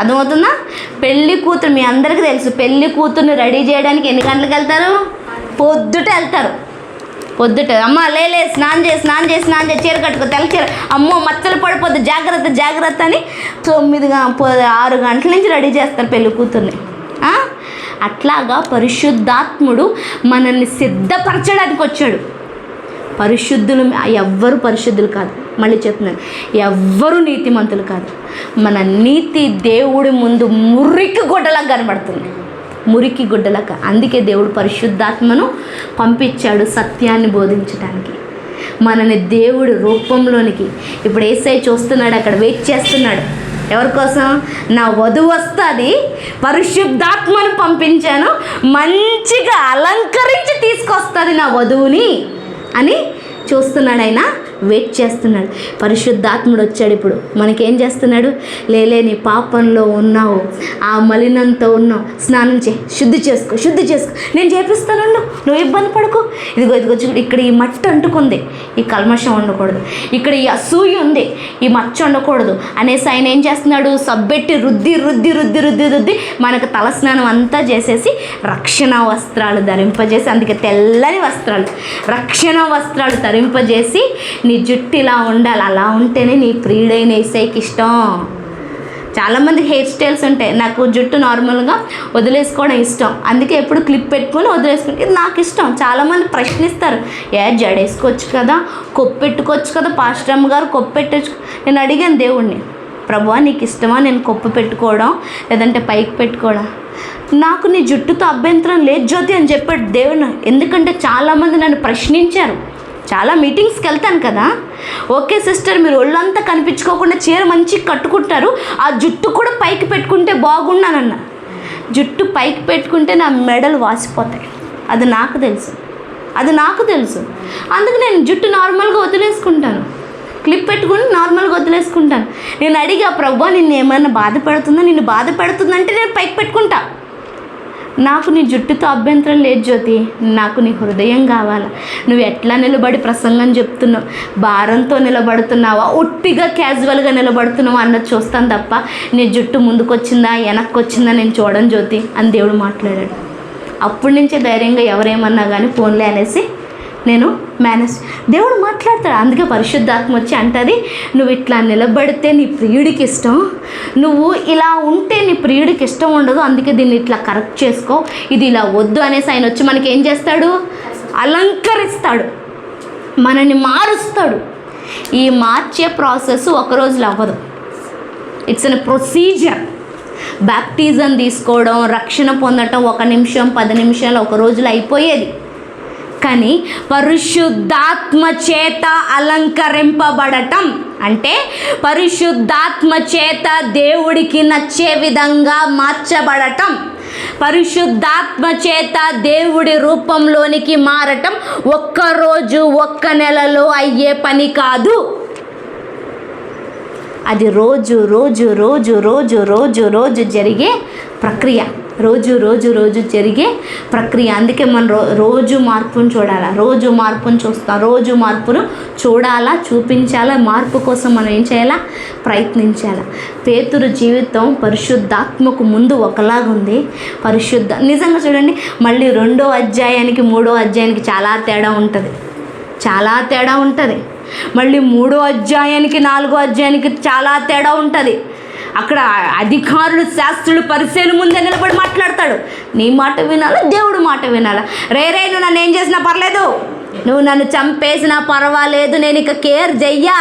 అర్థమవుతుందా? పెళ్ళి కూతురు మీ అందరికీ తెలుసు, పెళ్ళి కూతుర్ని రెడీ చేయడానికి ఎన్ని గంటలకు వెళ్తారు? పొద్దుట వెళ్తారు. పొద్దుట అమ్మ లేలే స్నానం చేసి చీర కట్టుకో, తెల్ల చీర, అమ్మో మచ్చలు పడిపోద్దు, జాగ్రత్త అని 6 గంటల నుంచి రెడీ చేస్తారు పెళ్ళి కూతుర్ని. అట్లాగా పరిశుద్ధాత్ముడు మనల్ని సిద్ధపరచడానికి వచ్చాడు. పరిశుద్ధులు ఎవ్వరు పరిశుద్ధులు కాదు, మళ్ళీ చెప్తున్నాను, ఎవ్వరు నీతిమంతులు కాదు. మన నీతి దేవుడి ముందు మురికి గుడ్డలాగా కనబడుతుంది, మురికి గుడ్డలాగా. అందుకే దేవుడు పరిశుద్ధాత్మను పంపించాడు సత్యాన్ని బోధించడానికి, మనని దేవుడి రూపంలోనికి. ఇప్పుడు యేసయ్య చూస్తున్నాడు, అక్కడ వెయిట్ చేస్తున్నాడు. ఎవరి కోసం? నా వధువు వస్తుంది, పరిశుద్ధాత్మను పంపించాను, మంచిగా అలంకరించి తీసుకొస్తుంది నా వధువుని అని చూస్తున్నాడు. ఆయన వెయిట్ చేస్తున్నాడు. పరిశుద్ధాత్ముడు వచ్చాడు. ఇప్పుడు మనకేం చేస్తున్నాడు? లేలే నీ పాపంలో ఉన్నావు, ఆ మలినంతో ఉన్నావు, స్నానం చేయి, శుద్ధి చేసుకో, నేను చేపిస్తాను, నువ్వు ఇబ్బంది పడుకో. ఇదిగో ఇక్కడ ఈ మట్టి అంటుకుంది, ఈ కల్మషం ఉండకూడదు, ఇక్కడ ఈ అసూయ ఉంది, ఈ మచ్చ ఉండకూడదు అనేసి ఆయన ఏం చేస్తున్నాడు? సబ్బెట్టి రుద్ది మనకు తలస్నానం అంతా చేసేసి రక్షణ వస్త్రాలు ధరింపజేసి, అందుకే తెల్లని వస్త్రాలు, రక్షణ వస్త్రాలు ధరింపజేసి, నీ జుట్టు ఇలా ఉండాలి, అలా ఉంటేనే నీ ప్రియుడైన యేసయ్యకి ఇష్టం. చాలామంది హెయిర్ స్టైల్స్ ఉంటాయి, నాకు జుట్టు నార్మల్గా వదిలేసుకోవడం ఇష్టం, అందుకే ఎప్పుడు క్లిప్ పెట్టుకొని వదిలేసుకుంటే ఇది నాకు ఇష్టం. చాలామంది ప్రశ్నిస్తారు, జడేసుకోవచ్చు కదా, కొప్పెట్టుకోవచ్చు కదా, పాస్టమ్ గారు కొప్పెట్టచ్చు. నేను అడిగాను దేవుణ్ణి, ప్రభువా నీకు ఇష్టమా నేను కొప్పు పెట్టుకోవడం లేదంటే పైకి పెట్టుకోవడం? నాకు నీ జుట్టుతో అభ్యంతరం లేదు జ్యోతి అని చెప్పాడు దేవుడు. ఎందుకంటే చాలామంది నన్ను ప్రశ్నించారు, చాలా మీటింగ్స్కి వెళ్తాను కదా, ఓకే సిస్టర్ మీరు ఒళ్ళంతా కనిపించుకోకుండా చీర మంచిగా కట్టుకుంటారు, ఆ జుట్టు కూడా పైకి పెట్టుకుంటే బాగున్నానన్న. జుట్టు పైకి పెట్టుకుంటే నా మెడలు వాసిపోతాయి, అది నాకు తెలుసు. అందుకు నేను జుట్టు నార్మల్గా వదిలేసుకుంటాను, క్లిప్ పెట్టుకుని నార్మల్గా వదిలేసుకుంటాను. నేను అడిగా, ప్రభువా నిన్ను ఏమైనా నిన్ను బాధ పెడుతుందంటే నేను పైకి పెట్టుకుంటా. నాకు నీ జుట్టుతో అభ్యంతరం లేదు జ్యోతి, నాకు నీ హృదయం కావాలా. నువ్వు ఎట్లా నిలబడి ప్రసంగం చెప్తున్నావు, భారంతో నిలబడుతున్నావా, ఒట్టిగా క్యాజువల్గా నిలబడుతున్నావా అన్నది చూస్తాను తప్ప నీ జుట్టు ముందుకు వచ్చిందా వెనక్కి వచ్చిందా నేను చూడను జ్యోతి అని దేవుడు మాట్లాడాడు. అప్పటి నుంచే ధైర్యంగా ఎవరేమన్నా కానీ ఫోన్లే అనేసి నేను మేనేజ్. దేవుడు మాట్లాడతాడు. అందుకే పరిశుద్ధాత్మ వచ్చి అంటది, నువ్వు ఇట్లా నిలబడితే నీ ప్రియుడికి ఇష్టం, నువ్వు ఇలా ఉంటే నీ ప్రియుడికి ఇష్టం ఉండదు, అందుకే దీన్ని ఇట్లా కరెక్ట్ చేసుకో, ఇది ఇలా వద్దు అనేసి ఆయన వచ్చి మనకి ఏం చేస్తాడు? అలంకరిస్తాడు, మనల్ని మారుస్తాడు. ఈ మార్చే ప్రాసెస్ ఒక రోజులో అవ్వదు. It's an procedure. బ్యాప్టిజం తీసుకోవడం, రక్షణ పొందటం 1 నిమిషం 10 నిమిషాలు ఒక రోజులో అయిపోయేది. కానీ పరిశుద్ధాత్మ చేత అలంకరింపబడటం అంటే పరిశుద్ధాత్మ చేత దేవుడికి నచ్చే విధంగా మార్చబడటం, పరిశుద్ధాత్మ చేత దేవుడి రూపంలోనికి మారటం ఒక్కరోజు 1 నెలలో అయ్యే పని కాదు. అది రోజు రోజు రోజు రోజు రోజు రోజు జరిగే ప్రక్రియ, రోజు రోజు రోజు జరిగే ప్రక్రియ. అందుకే మనం రోజు మార్పును చూడాలా, రోజు మార్పును చూస్తాం, రోజు మార్పును చూడాలా, చూపించాలా. మార్పు కోసం మనం ఏం చేయాలా? ప్రయత్నించాలా. పేతురు జీవితం పరిశుద్ధాత్మకు ముందు ఒకలాగుంది. నిజంగా చూడండి, మళ్ళీ 2వ అధ్యాయానికి 3వ అధ్యాయానికి చాలా తేడా ఉంటుంది, చాలా తేడా ఉంటుంది. మళ్ళీ 3వ అధ్యాయానికి 4వ అధ్యాయానికి చాలా తేడా ఉంటుంది. అక్కడ అధికారులు, శాస్త్రులు, పరిసయ్యుల ముందే నిలబడి మాట్లాడతాడు. నీ మాట వినాలా, దేవుడు మాట వినాలా? రే నువ్వు నన్ను ఏం చేసినా పర్లేదు, నువ్వు నన్ను చంపేసినా పర్వాలేదు, నేను ఇక కేర్ చెయ్యా,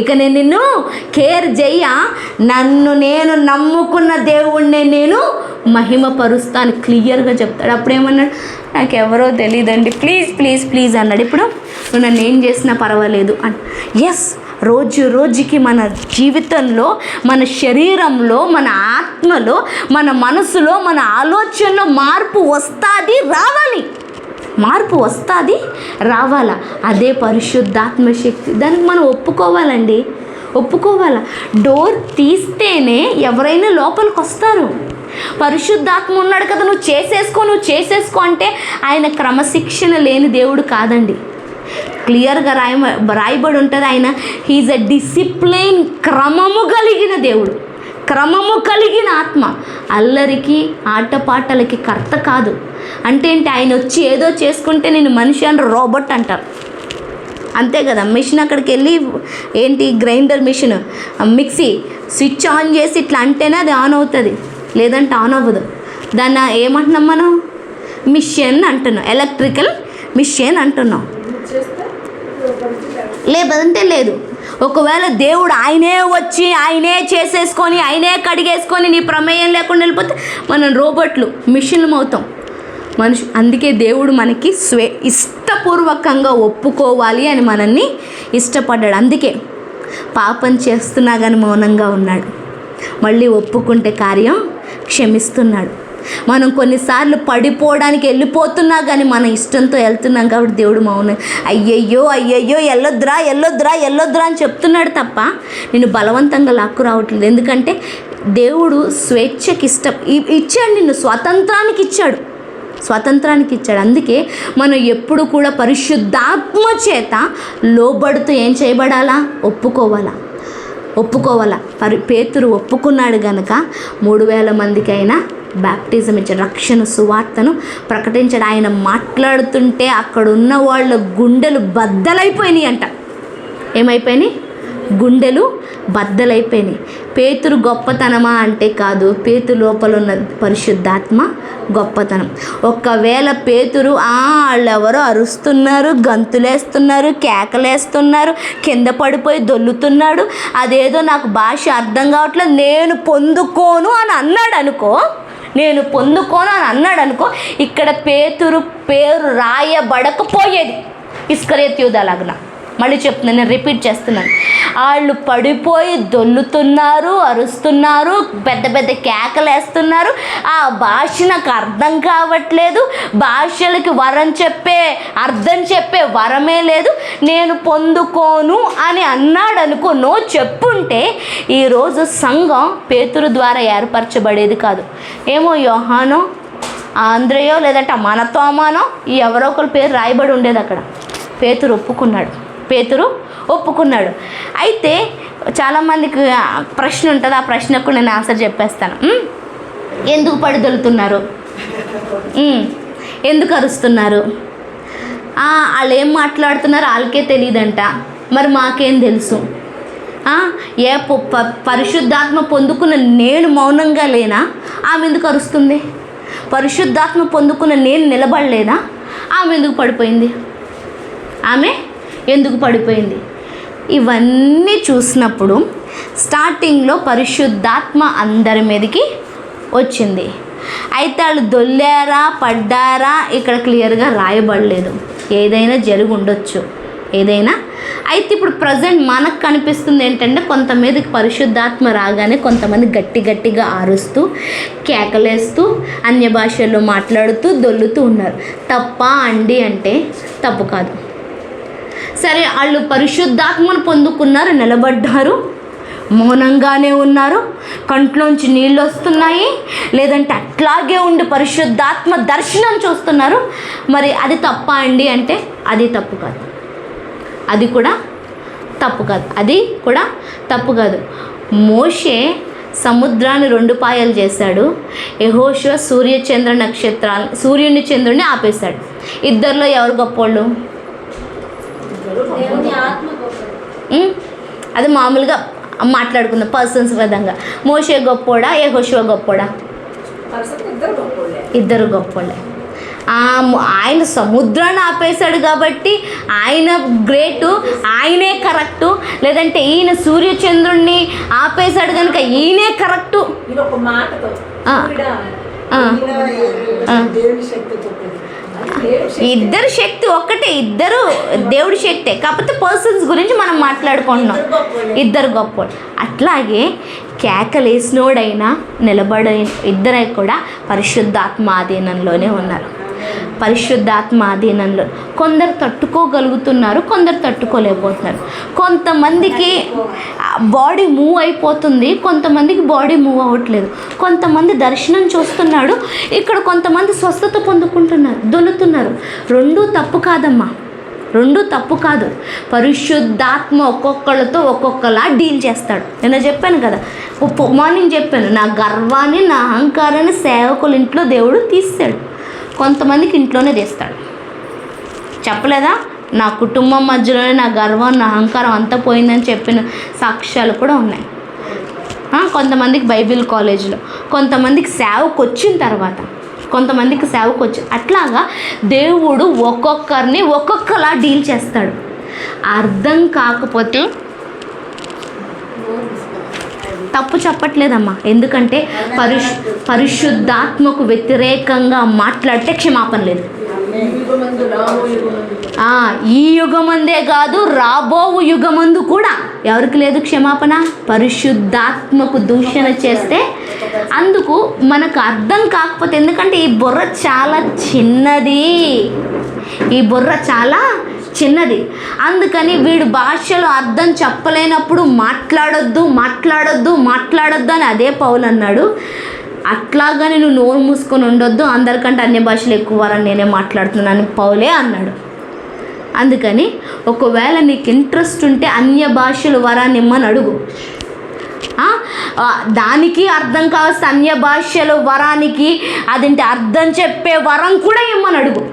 ఇక నేను నిన్ను కేర్ చెయ్యా, నేను నమ్ముకున్న దేవుణ్ణి నేను మహిమపరుస్తాను క్లియర్గా చెప్తాడు. అప్పుడేమన్నాడు? నాకెవరో తెలియదండి, ప్లీజ్ ప్లీజ్ ప్లీజ్ అన్నాడు. ఇప్పుడు నువ్వు నన్ను ఏం చేసినా పర్వాలేదు అని. ఎస్, రోజు రోజుకి మన జీవితంలో, మన శరీరంలో, మన ఆత్మలో, మన మనసులో, మన ఆలోచనలో మార్పు వస్తుంది, రావాలి. మార్పు వస్తుంది, రావాలా. అదే పరిశుద్ధాత్మ శక్తి. దానికి మనం ఒప్పుకోవాలండి, ఒప్పుకోవాలా. డోర్ తీస్తేనే ఎవరైనా లోపలికి వస్తారు. పరిశుద్ధాత్మ ఉన్నాడు కదా, నువ్వు చేసేసుకో అంటే ఆయన క్రమశిక్షణ లేని దేవుడు కాదండి. క్లియర్గా రాయబడి ఉంటుంది, ఆయన హీజ్ ఎ డిసిప్లైన్, క్రమము కలిగిన దేవుడు, క్రమము కలిగిన ఆత్మ. అల్లరికి ఆటపాటలకి కర్త కాదు. అంటే ఏంటి? ఆయన వచ్చి ఏదో చేసుకుంటే నేను మనిషి అని రోబోట్ అంటారు, అంతే కదా. మిషన్ అక్కడికి వెళ్ళి ఏంటి, grinder machine, mixie switch on చేసి ఇట్లా అంటేనే అది ఆన్ అవుతుంది, లేదంటే ఆన్ అవ్వదు. దాన్ని ఏమంటున్నాం మనం? మిషన్ అంటున్నాం, ఎలక్ట్రికల్ మిషన్ అంటున్నాం. లేదంటే లేదు. ఒకవేళ దేవుడు ఆయనే వచ్చి ఆయనే చేసేసుకొని ఆయనే కడిగేసుకొని నీ ప్రమేయం లేకుండా వెళ్ళిపోతే మనం రోబోట్లు, మిషన్లు అవుతాం. అందుకే దేవుడు మనకి ఇష్టపూర్వకంగా ఒప్పుకోవాలి అని మనల్ని ఇష్టపడ్డాడు. అందుకే పాపం చేస్తున్నా కానీ మౌనంగా ఉన్నాడు, మళ్ళీ ఒప్పుకుంటే కార్యం క్షమిస్తున్నాడు. మనం కొన్నిసార్లు పడిపోవడానికి వెళ్ళిపోతున్నా కానీ మన ఇష్టంతో వెళ్తున్నాం కాబట్టి దేవుడు మౌనం. అయ్యయ్యో వెళ్ళొద్దురా అని చెప్తున్నాడు తప్ప నిన్ను బలవంతంగా లాక్కు రావట్లేదు. ఎందుకంటే దేవుడు స్వేచ్ఛకి ఇచ్చాడు, నిన్ను స్వాతంత్రానికి ఇచ్చాడు. అందుకే మనం ఎప్పుడు కూడా పరిశుద్ధాత్మ చేత లోబడుతూ ఏం చేయబడాలా? ఒప్పుకోవాలా. పేతురు ఒప్పుకున్నాడు గనక 3000 మందికి అయినా బ్యాప్టిజం ఇచ్చాడు, రక్షణ సువార్తను ప్రకటించాడు. ఆయన మాట్లాడుతుంటే అక్కడ ఉన్న వాళ్ళ గుండెలు బద్దలైపోయినాయి అంట. ఏమైపోయినాయి? గుండెలు బద్దలైపోయినాయి. పేతురు గొప్పతనమా అంటే కాదు, పేతురు లోపల ఉన్న పరిశుద్ధాత్మ గొప్పతనం. ఒకవేళ పేతురు వాళ్ళెవరో అరుస్తున్నారు, గంతులేస్తున్నారు, కేకలేస్తున్నారు, కింద పడిపోయి దొల్లుతున్నాడు, అదేదో నాకు భాష అర్థం కావట్లేదు, నేను పొందుకోను అని అన్నాడు అనుకో, ఇక్కడ పేతురు పేరు రాయబడకపోయేది. ఇస్కరియోతు యూదాలాగున. మళ్ళీ చెప్తున్నాను, నేను రిపీట్ చేస్తున్నాను. వాళ్ళు పడిపోయి దొల్లుతున్నారు, అరుస్తున్నారు, పెద్ద పెద్ద కేకలేస్తున్నారు. ఆ భాష నాకు అర్థం కావట్లేదు, భాషలకి అర్థం చెప్పే వరమే లేదు, నేను పొందుకోను అని అన్నాడు అనుకో. చెప్పుంటే ఈరోజు సంఘం పేతురు ద్వారా ఏర్పరచబడేది కాదు. ఏమో యోహానో, ఆంద్రేయో, లేదంటే మనతోమానో ఎవరో ఒకరి పేరు రాయబడి ఉండేది అక్కడ. పేతురు ఒప్పుకున్నాడు. అయితే చాలామందికి ప్రశ్న ఉంటుంది, ఆ ప్రశ్నకు నేను ఆన్సర్ చెప్పేస్తాను. ఎందుకు పడిదొలుతున్నారు? ఎందుకు అరుస్తున్నారు? వాళ్ళు ఏం మాట్లాడుతున్నారో వాళ్ళకే తెలియదంట, మరి మాకేం తెలుసు? పరిశుద్ధాత్మ పొందుకున్న నేను మౌనంగా లేనా? ఆమె ఎందుకు అరుస్తుంది? పరిశుద్ధాత్మ పొందుకున్న నేను నిలబడలేదా? ఆమె ఎందుకు పడిపోయింది? ఆమె ఎందుకు పడిపోయింది? ఇవన్నీ చూసినప్పుడు స్టార్టింగ్లో పరిశుద్ధాత్మ అందరి మీదకి వచ్చింది. అయితే వాళ్ళు దొల్లారా పడ్డారా ఇక్కడ క్లియర్గా రాయబడలేదు. ఏదైనా జరిగి ఉండొచ్చు, ఏదైనా. అయితే ఇప్పుడు ప్రజెంట్ మనకు కనిపిస్తుంది ఏంటంటే, కొంతమందికి పరిశుద్ధాత్మ రాగానే కొంతమంది గట్టిగా అరుస్తూ కేకలేస్తూ అన్య భాషల్లో మాట్లాడుతూ దొల్లుతూ ఉన్నారు. తప్ప అండి అంటే తప్పు కాదు. సరే, వాళ్ళు పరిశుద్ధాత్మను పొందుకున్నారు, నిలబడ్డారు, మౌనంగానే ఉన్నారు, కంట్లోంచి నీళ్ళు వస్తున్నాయి, లేదంటే అట్లాగే ఉండి పరిశుద్ధాత్మ దర్శనం చూస్తున్నారు. మరి అది తప్ప అండి అంటే అది తప్పు కాదు, అది కూడా తప్పు కాదు, అది కూడా తప్పు కాదు. మోషే సముద్రాన్ని 2 పాయలు చేశాడు. యెహోషువ సూర్యుని చంద్రుడిని ఆపేశాడు. ఇద్దరిలో ఎవరు గొప్పోళ్ళు? అది మామూలుగా మాట్లాడుకుందాం పర్సన్స్ విధంగా. మోషే గొప్పోడా, యెహోషువ గొప్పోడా? ఇద్దరు గొప్పోళ్ళే. ఆయన సముద్రాన్ని ఆపేశాడు కాబట్టి ఆయన గ్రేటు, ఆయనే కరెక్టు. లేదంటే ఈయన సూర్యచంద్రుణ్ణి ఆపేశాడు కనుక ఈయనే కరెక్టు. ఇద్దరు శక్తి ఒక్కటే, ఇద్దరు దేవుడి శక్తే, కాకపోతే పర్సన్స్ గురించి మనం మాట్లాడుకుంటున్నాం. ఇద్దరు గొప్ప. అట్లాగే కేకలేసినోడైనా నిలబడే ఇద్దరై కూడా పరిశుద్ధాత్మ ఆధీనంలోనే ఉన్నారు. పరిశుద్ధాత్మ ఆధీనంలో కొందరు తట్టుకోగలుగుతున్నారు, కొందరు తట్టుకోలేకపోతున్నారు. కొంతమందికి బాడీ మూవ్ అయిపోతుంది, కొంతమందికి బాడీ మూవ్ అవ్వట్లేదు. కొంతమంది దర్శనం చూస్తున్నాడు, ఇక్కడ కొంతమంది స్వస్థత పొందుకుంటున్నారు, దొల్లుతున్నారు. రెండూ తప్పు కాదమ్మా, రెండూ తప్పు కాదు. పరిశుద్ధాత్మ ఒక్కొక్కళ్ళతో ఒక్కొక్కలా డీల్ చేస్తాడు. నేను చెప్పాను కదా, మార్నింగ్ చెప్పాను, నా గర్వాన్ని నా అహంకారాన్ని సేవకుల ఇంట్లో దేవుడు తీస్తాడు, కొంతమందికి ఇంట్లోనే తీస్తాడు. చెప్పలేదా? నా కుటుంబం మధ్యలోనే నా గర్వం నా అహంకారం అంతా పోయిందని చెప్పిన సాక్ష్యాలు కూడా ఉన్నాయి. కొంతమందికి బైబిల్ కాలేజీలో, కొంతమందికి సేవకు వచ్చిన తర్వాత, కొంతమందికి సేవకు వచ్చి, అట్లాగా దేవుడు ఒక్కొక్కరిని ఒక్కొక్కలా డీల్ చేస్తాడు. అర్థం కాకపోతే తప్పు చెప్పట్లేదమ్మా, ఎందుకంటే పరిశుద్ధాత్మకు వ్యతిరేకంగా మాట్లాడితే క్షమాపణ లేదు. ఈ యుగమందే కాదు, రాబోవు యుగమందు కూడా ఎవరికి లేదు క్షమాపణ. పరిశుద్ధాత్మకు దూషణ చేస్తే అందుకు మనకు అర్థం కాకపోతే, ఎందుకంటే ఈ బుర్ర చాలా చిన్నది, ఈ బుర్ర చాలా చిన్నది. అందుకని వీడు భాషలో అర్థం చెప్పలేనప్పుడు మాట్లాడొద్దు అని అదే పౌలు అన్నాడు. అట్లాగని నువ్వు నోరు మూసుకొని ఉండొద్దు, అందరికంటే అన్య భాషలు ఎక్కువ వారని నేనే మాట్లాడుతున్నాను పౌలే అన్నాడు. అందుకని ఒకవేళ నీకు ఇంట్రెస్ట్ ఉంటే అన్య భాషలు వరాన్ని ఇమ్మని అడుగు. దానికి అర్థం కావాల్సిన అన్య భాషలు వరానికి అదేంటి అర్థం చెప్పే వరం కూడా ఇమ్మని అడుగు,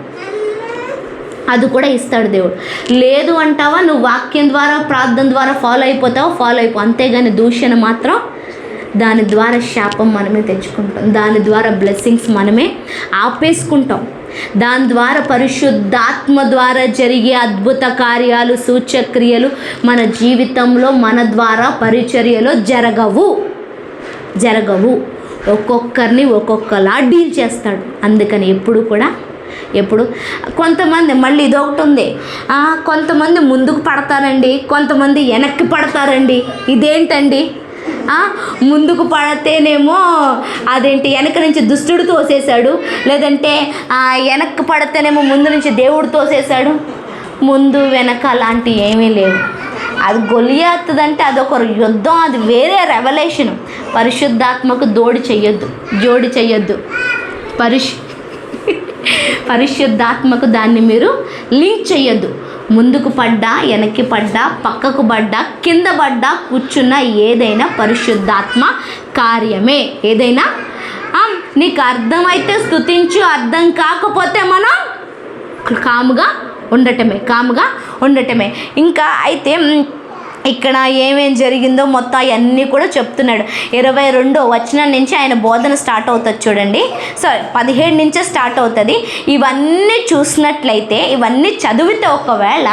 అది కూడా ఇస్తాడు దేవుడు. లేదు అంటావా, నువ్వు వాక్యం ద్వారా ప్రార్థన ద్వారా ఫాలో అయిపో, అంతేగాని దూషణ మాత్రం, దాని ద్వారా శాపం మనమే తెచ్చుకుంటాం, దాని ద్వారా బ్లెస్సింగ్స్ మనమే ఆపేసుకుంటాం, దాని ద్వారా పరిశుద్ధాత్మ ద్వారా జరిగే అద్భుత కార్యాలు సూచక్రియలు మన జీవితంలో మన ద్వారా పరిచర్యలో జరగవు. ఒక్కొక్కరిని ఒక్కొక్కలా డీల్ చేస్తాడు. అందుకని ఎప్పుడు కొంతమంది, మళ్ళీ ఇదొకటి ఉంది, కొంతమంది ముందుకు పడతారండి, కొంతమంది వెనక్కి పడతారండి. ఇదేంటండి? ముందుకు పడితేనేమో అదేంటి వెనక నుంచి దుష్టుడు తోసేశాడు, లేదంటే వెనక్కి పడితేనేమో ముందు నుంచి దేవుడు తోసేశాడు. ముందు వెనక అలాంటివి ఏమీ లేవు. అది గొలియాతుదంటే అదొక యుద్ధం, అది వేరే రెవల్యూషన్. పరిశుద్ధాత్మకు జోడి చెయ్యొద్దు. పరిశుద్ధాత్మకు దాన్ని మీరు లింక్ చెయ్యొద్దు. ముందుకు పడ్డా, వెనక్కి పడ్డా, పక్కకు పడ్డా, కింద పడ్డా, కూర్చున్న ఏదైనా పరిశుద్ధాత్మ కార్యమే. ఏదైనా నీకు అర్థమైతే స్తుతించు, అర్థం కాకపోతే మనం కాముగా ఉండటమే, కాముగా ఉండటమే. ఇంకా అయితే ఇక్కడ ఏమేం జరిగిందో మొత్తం అవన్నీ కూడా చెప్తున్నాడు. 22వ వచనం నుంచి ఆయన బోధన స్టార్ట్ అవుతుంది చూడండి. 17 నుంచే స్టార్ట్ అవుతుంది. ఇవన్నీ చూసినట్లయితే, ఇవన్నీ చదివితే ఒకవేళ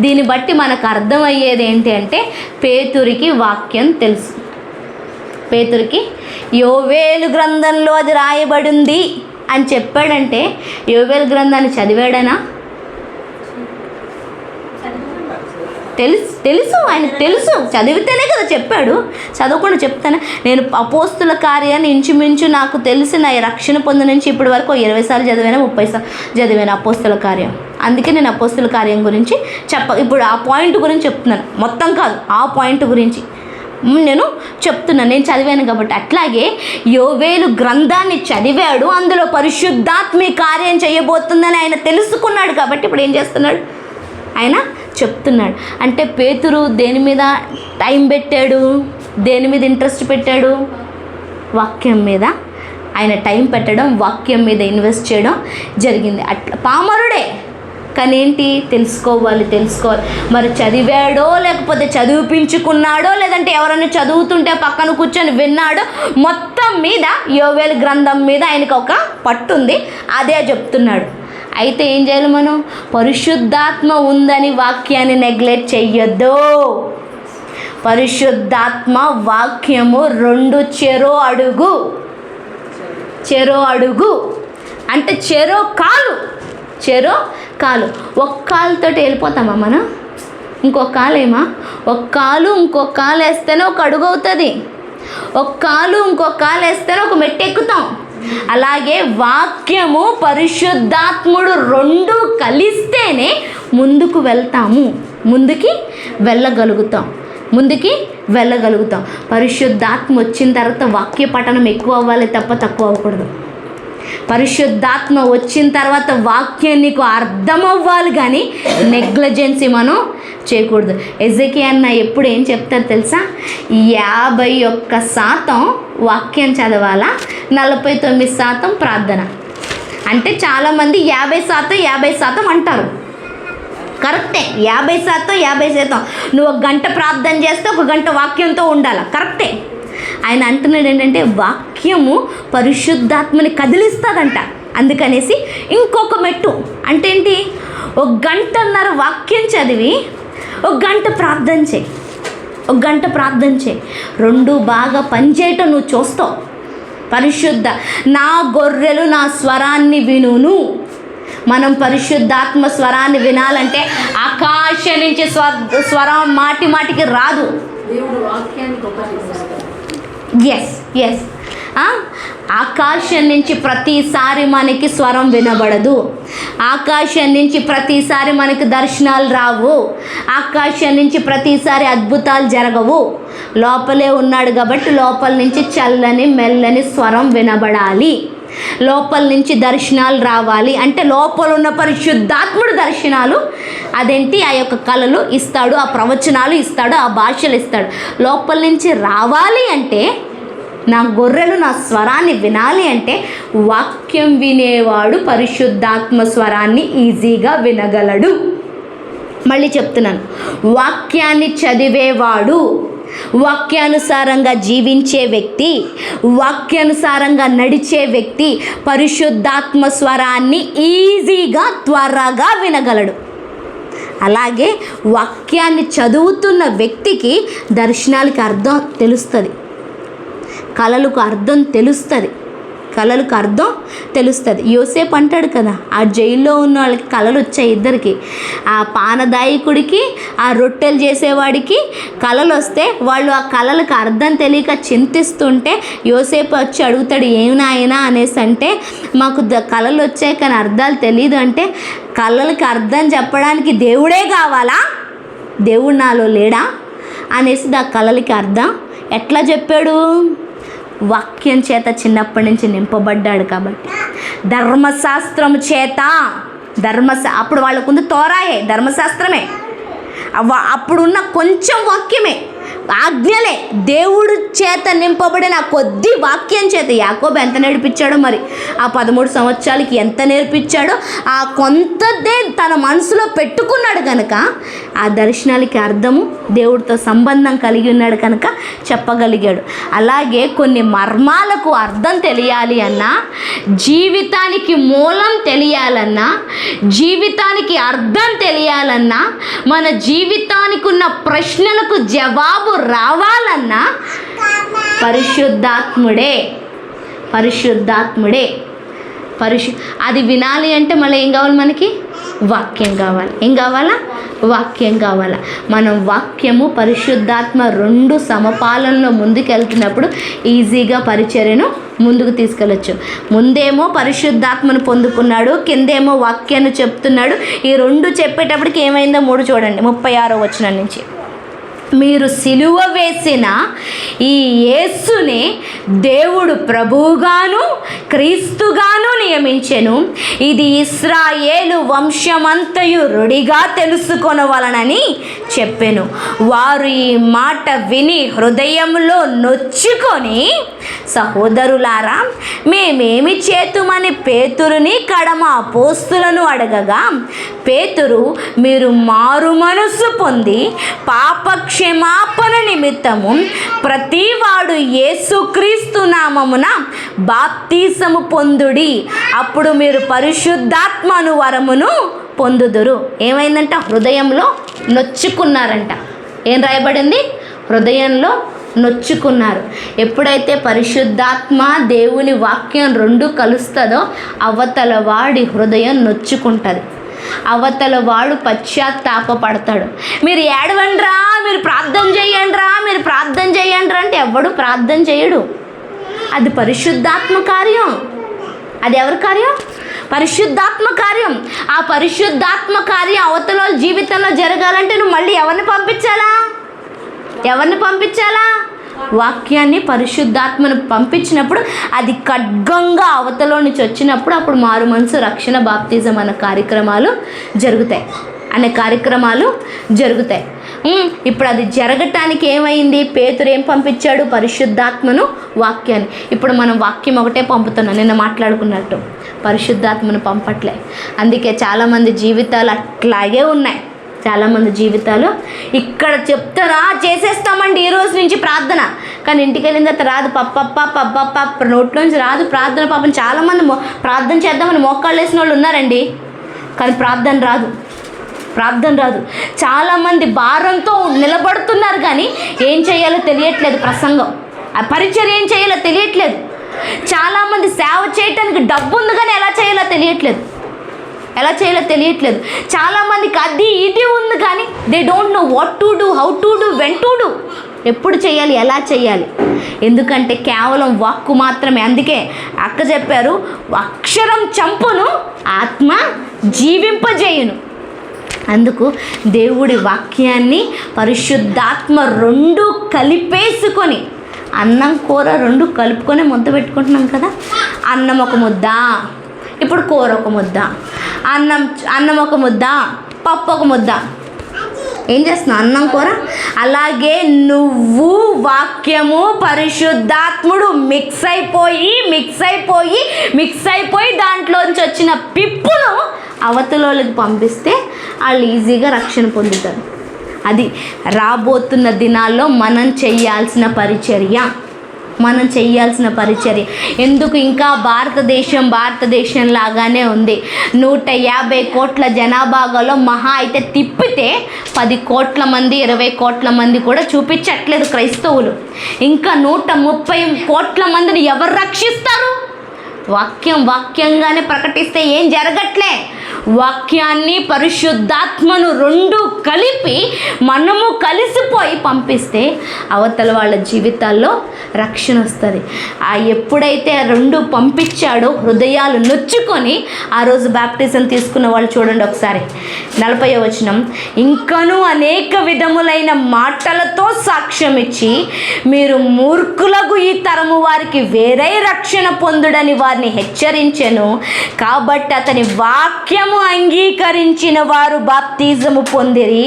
దీన్ని బట్టి మనకు అర్థమయ్యేది ఏంటి అంటే, పేతురికి వాక్యం తెలుసు. పేతురికి యోవేలు గ్రంథంలో అది రాయబడింది అని చెప్పాడంటే యోవేలు గ్రంథాన్ని చదివాడనా? తెలుసు ఆయనకు తెలుసు, చదివితేనే కదా చెప్పాడు. చదవకుండా చెప్తాను. నేను అపోస్తుల కార్యాన్ని ఇంచుమించు నాకు తెలిసిన రక్షణ పొందిన నుంచి ఇప్పటి వరకు 20 సార్లు చదివాను, 30 సార్లు చదివాను అపోస్తుల కార్యం. అందుకే నేను అపోస్తుల కార్యం గురించి ఇప్పుడు ఆ పాయింట్ గురించి చెప్తున్నాను, మొత్తం కాదు, ఆ పాయింట్ గురించి నేను చెప్తున్నాను. నేను చదివాను కాబట్టి. అట్లాగే యోవేలు గ్రంథాన్ని చదివాడు, అందులో పరిశుద్ధాత్మ కార్యం చేయబోతుందని ఆయన తెలుసుకున్నాడు కాబట్టి ఇప్పుడు ఏం చేస్తున్నాడు? ఆయన చెప్తున్నాడు. అంటే పేతురు దేని మీద టైం పెట్టాడు, దేని మీద ఇంట్రెస్ట్ పెట్టాడు? వాక్యం మీద ఆయన టైం పెట్టడం, వాక్యం మీద ఇన్వెస్ట్ చేయడం జరిగింది. అట్లా పామరుడే కానీ ఏంటి, తెలుసుకోవాలి. మరి చదివాడో లేకపోతే చదివిపించుకున్నాడో లేదంటే ఎవరైనా చదువుతుంటే పక్కన కూర్చొని విన్నాడో, మొత్తం మీద యోవేలు గ్రంథం మీద ఆయనకు ఒక పట్టు ఉంది, అదే చెప్తున్నాడు. అయితే ఏం చేయాలి మనం? పరిశుద్ధాత్మ ఉందని వాక్యాన్ని నెగ్లెక్ట్ చెయ్యొద్దు. పరిశుద్ధాత్మ వాక్యము 2 చెరో అడుగు అంటే చెరో కాలు. ఒక కాలుతో వెళ్ళిపోతామా మనం? ఇంకొక కాలేమా? ఒక కాలు ఇంకొక కాలు వేస్తేనే ఒక అడుగు అవుతుంది, ఒక కాలు ఇంకొక కాలు వేస్తేనే ఒక మెట్టు ఎక్కుతాం. అలాగే వాక్యము పరిశుద్ధాత్ముడు 2 కలిస్తేనే ముందుకు వెళ్తాము, ముందుకి వెళ్ళగలుగుతాం. పరిశుద్ధాత్మ వచ్చిన తర్వాత వాక్య పఠనం ఎక్కువ అవ్వాలి తప్ప తక్కువ అవ్వకూడదు. పరిశుద్ధాత్మ వచ్చిన తర్వాత వాక్యం నీకు అర్థం అవ్వాలి కానీ నెగ్లిజెన్సీ మనం చేయకూడదు. ఎజెకియా అన్న ఎప్పుడు ఏం చెప్తారు తెలుసా? 51% వాక్యం చదవాలా, 49% ప్రార్థన. అంటే చాలామంది 50% అంటారు. కరెక్టే, 50% నువ్వు 1 గంట ప్రార్థన చేస్తే 1 గంట వాక్యంతో ఉండాలి, కరెక్టే. ఆయన అంటున్నాడు ఏంటంటే వాక్యము పరిశుద్ధాత్మని కదిలిస్తుందంట. అందుకనేసి ఇంకొక మెట్టు అంటే ఏంటి, 1 గంటన్నర వాక్యం చదివి 1 గంట ప్రార్థన చేయి, 1 గంట ప్రార్థన చేయి. 2 బాగా పనిచేయటం నువ్వు చూస్తావు. నా గొర్రెలు నా స్వరాన్ని వినును. మనం పరిశుద్ధాత్మ స్వరాన్ని వినాలంటే ఆకాశం నుంచి స్వరం మాటికి రాదు. ఎస్ ఆకాశం నుంచి ప్రతిసారి మనకి స్వరం వినబడదు. ఆకాశం నుంచి ప్రతిసారి మనకి దర్శనాలు రావు. ఆకాశం నుంచి ప్రతిసారి అద్భుతాలు జరగవు. లోపలే ఉన్నాడు కాబట్టి లోపల నుంచి చల్లని మెల్లని స్వరం వినబడాలి. లోపల నుంచి దర్శనాలు రావాలి అంటే లోపల ఉన్న పరిశుద్ధాత్ముడు దర్శనాలు అదేంటి ఆ యొక్క కళలు ఇస్తాడు, ఆ ప్రవచనాలు ఇస్తాడు, ఆ భాషలు ఇస్తాడు. లోపల నుంచి రావాలి అంటే నా గొర్రెలు నా స్వరాన్ని వినాలి అంటే వాక్యం వినేవాడు పరిశుద్ధాత్మ స్వరాన్ని ఈజీగా వినగలడు. మళ్ళీ చెప్తున్నాను, వాక్యాన్ని చదివేవాడు, వాక్యానుసారంగా జీవించే వ్యక్తి, వాక్యానుసారంగా నడిచే వ్యక్తి పరిశుద్ధాత్మ స్వరాన్ని ఈజీగా త్వరగా వినగలడు. అలాగే వాక్యాన్ని చదువుతున్న వ్యక్తికి దర్శనాలకి అర్థం తెలుస్తుంది, కళలకు అర్థం తెలుస్తుంది. యోసేపు అంటాడు కదా, ఆ జైల్లో ఉన్న వాళ్ళకి కళలు వచ్చాయి, ఇద్దరికి, ఆ పానదాయకుడికి ఆ రొట్టెలు చేసేవాడికి కళలు వస్తే వాళ్ళు ఆ కళలకు అర్థం తెలియక చింతిస్తుంటే యోసేపు వచ్చి అడుగుతాడు, ఏనాయనా అనేసి. అంటే మాకు కళలు వచ్చాయి కానీ అర్థాలు తెలియదు అంటే, కళలకి అర్థం చెప్పడానికి దేవుడే కావాలా, దేవుడు నాలో లేడా అనేసి ఆ కళలకి అర్థం ఎట్లా చెప్పాడు? వాక్యం చేత చిన్నప్పటి నుంచి నింపబడ్డాడు కాబట్టి. ధర్మశాస్త్రం చేత అప్పుడు వాళ్ళకుంది తోరాయే ధర్మశాస్త్రమే, అప్పుడున్న కొంచెం వాక్యమే ఆజ్ఞలే, దేవుడు చేత నింపబడిన కొద్ది వాక్యం చేత. యాకోబు ఎంత నేర్పించాడో మరి, ఆ 13 సంవత్సరాలకి ఎంత నేర్పించాడో ఆ కొంతదే తన మనసులో పెట్టుకున్నాడు కనుక ఆ దర్శనాలకి అర్థము, దేవుడితో సంబంధం కలిగి ఉన్నాడు కనుక చెప్పగలిగాడు. అలాగే కొన్ని మర్మాలకు అర్థం తెలియాలి అన్నా, జీవితానికి మూలం తెలియాలన్నా, జీవితానికి అర్థం తెలియాలన్నా, మన జీవితానికి ఉన్న ప్రశ్నలకు జవాబు రావాలన్నా పరిశుద్ధాత్ముడే. అది వినాలి అంటే మళ్ళీ ఏం కావాలి? మనకి వాక్యం కావాలి. ఏం కావాలా? వాక్యం కావాలా. మనం వాక్యము, పరిశుద్ధాత్మ 2 సమపాలనలో ముందుకెళ్తున్నప్పుడు ఈజీగా పరిచర్యను ముందుకు తీసుకెళ్ళచ్చు. ముందేమో పరిశుద్ధాత్మను పొందుకున్నాడు, కిందేమో వాక్యాన్ని చెప్తున్నాడు. ఈ 2 చెప్పేటప్పటికి ఏమైందో 3 చూడండి, 36వ వచనం నుంచి. మీరు సిలువ వేసిన ఈ యేసునే దేవుడు ప్రభువుగాను క్రీస్తుగాను నియమించెను. ఇది ఇశ్రాయేలు వంశమంతయు రుడిగా తెలుసుకొనవలనని చెప్పెను. వారు ఈ మాట విని హృదయంలో నొచ్చుకొని, సహోదరులారా, మేమేమి చేతుమని పేతురుని కడమ అపోస్తులను అడగగా, పేతురు, మీరు మారు మనసు పొంది పాపక్షమాపణ నిమిత్తము ప్రతివాడు యేసుక్రీస్తు నామమున బాప్తీసము పొందుడి, అప్పుడు మీరు పరిశుద్ధాత్మను వరమును పొందుదురు. ఏమైందంట? హృదయంలో నొచ్చుకున్నారంట. ఏం రాయబడింది? హృదయంలో నొచ్చుకున్నారు. ఎప్పుడైతే పరిశుద్ధాత్మ దేవుని వాక్యం 2 కలుస్తుందో అవతల వాడి హృదయం నొచ్చుకుంటుంది, అవతల వాడు పశ్చాత్తాపడతాడు. మీరు ఏడవండ్రా, మీరు ప్రార్థన చేయండి అంటే ఎవడు ప్రార్థన చేయడు. అది పరిశుద్ధాత్మ కార్యం. అది ఎవరి కార్యం? పరిశుద్ధాత్మ కార్యం. ఆ పరిశుద్ధాత్మ కార్యం అవతల జీవితంలో జరగాలంటే నువ్వు మళ్ళీ ఎవరిని పంపించాలా? వాక్యాన్ని, పరిశుద్ధాత్మను పంపించినప్పుడు అది ఖడ్గంగా అవతలో నుంచి వచ్చినప్పుడు అప్పుడు మారు మనసు, రక్షణ, బాప్తిజం అనే కార్యక్రమాలు జరుగుతాయి. ఇప్పుడు అది జరగటానికి ఏమైంది? పేతురు ఏం పంపించాడు? పరిశుద్ధాత్మను, వాక్యాన్ని. ఇప్పుడు మనం వాక్యం ఒకటే పంపుతున్నాం, నిన్న మాట్లాడుకున్నట్టు పరిశుద్ధాత్మను పంపట్లే. అందుకే చాలామంది జీవితాలు అట్లాగే ఉన్నాయి. చాలామంది జీవితాలు ఇక్కడ చెప్తారా, చేసేస్తామండి ఈ రోజు నుంచి ప్రార్థన, కానీ ఇంటికి వెళ్ళిన తర్వాత రాదు. పప్ప నోట్లోంచి రాదు ప్రార్థన. పాపం చాలామంది ప్రార్థన చేద్దామని మోకాళ్ళు వేసిన వాళ్ళు ఉన్నారండి, కానీ ప్రార్థన రాదు. చాలామంది భారంతో నిలబడుతున్నారు, కానీ ఏం చేయాలో తెలియట్లేదు. ప్రసంగం, ఆ పరిచర్య ఏం చేయాలో తెలియట్లేదు. చాలామంది సేవ చేయటానికి డబ్బు ఉంది, కానీ ఎలా చేయాలో తెలియట్లేదు. చాలామందికి అది ఇది ఉంది, కానీ they don't know what to do, how to do, when to do. ఎప్పుడు చేయాలి, ఎలా చేయాలి? ఎందుకంటే కేవలం వాక్కు మాత్రమే. అందుకే అక్క చెప్పారు, అక్షరం చంపును, ఆత్మ జీవింపజేయును. అందుకు దేవుడి వాక్యాన్ని, పరిశుద్ధాత్మ 2 కలిపేసుకొని, అన్నం కూర 2 కలుపుకొని ముద్ద పెట్టుకుంటున్నాం కదా. అన్నం ఒక ముద్ద, ఇప్పుడు కూర ఒక ముద్ద, అన్నం ఒక ముద్ద, పప్పు ఒక ముద్ద. ఏం చేస్తున్నావు? అన్నం కూర. అలాగే నువ్వు, వాక్యము, పరిశుద్ధాత్ముడు మిక్స్ అయిపోయి దాంట్లోంచి వచ్చిన పిప్పును అవతలోళ్ళకి పంపిస్తే వాళ్ళు ఈజీగా రక్షణ పొందుతారు. అది రాబోతున్న దినాల్లో మనం చేయాల్సిన పరిచర్య. ఎందుకు ఇంకా భారతదేశం లాగానే ఉంది. 150 కోట్ల జనాభాలో మహా అయితే తిప్పితే 10 కోట్ల మంది, 20 కోట్ల మంది కూడా చూపించట్లేదు క్రైస్తవులు. ఇంకా 130 కోట్ల మందిని ఎవరు రక్షిస్తారు? వాక్యంగానే ప్రకటిస్తే ఏం జరగట్లే. వాక్యాన్ని, పరిశుద్ధాత్మను 2 కలిపి మనము కలిసిపోయి పంపిస్తే అవతల వాళ్ళ జీవితాల్లో రక్షణ వస్తుంది. ఎప్పుడైతే 2 పంపించాడో హృదయాలు నొచ్చుకొని ఆ రోజు బాప్టిజం తీసుకున్న వాళ్ళు చూడండి ఒకసారి 40వ వచనం. ఇంకను అనేక విధములైన మాటలతో సాక్ష్యం ఇచ్చి, మీరు మూర్ఖులకు ఈ తరము వారికి వేరే రక్షణ పొందుడని వారి వారిని హెచ్చరించెను. కాబట్టి అతని వాక్యము అంగీకరించిన వారు బాప్తిజము పొందిరి.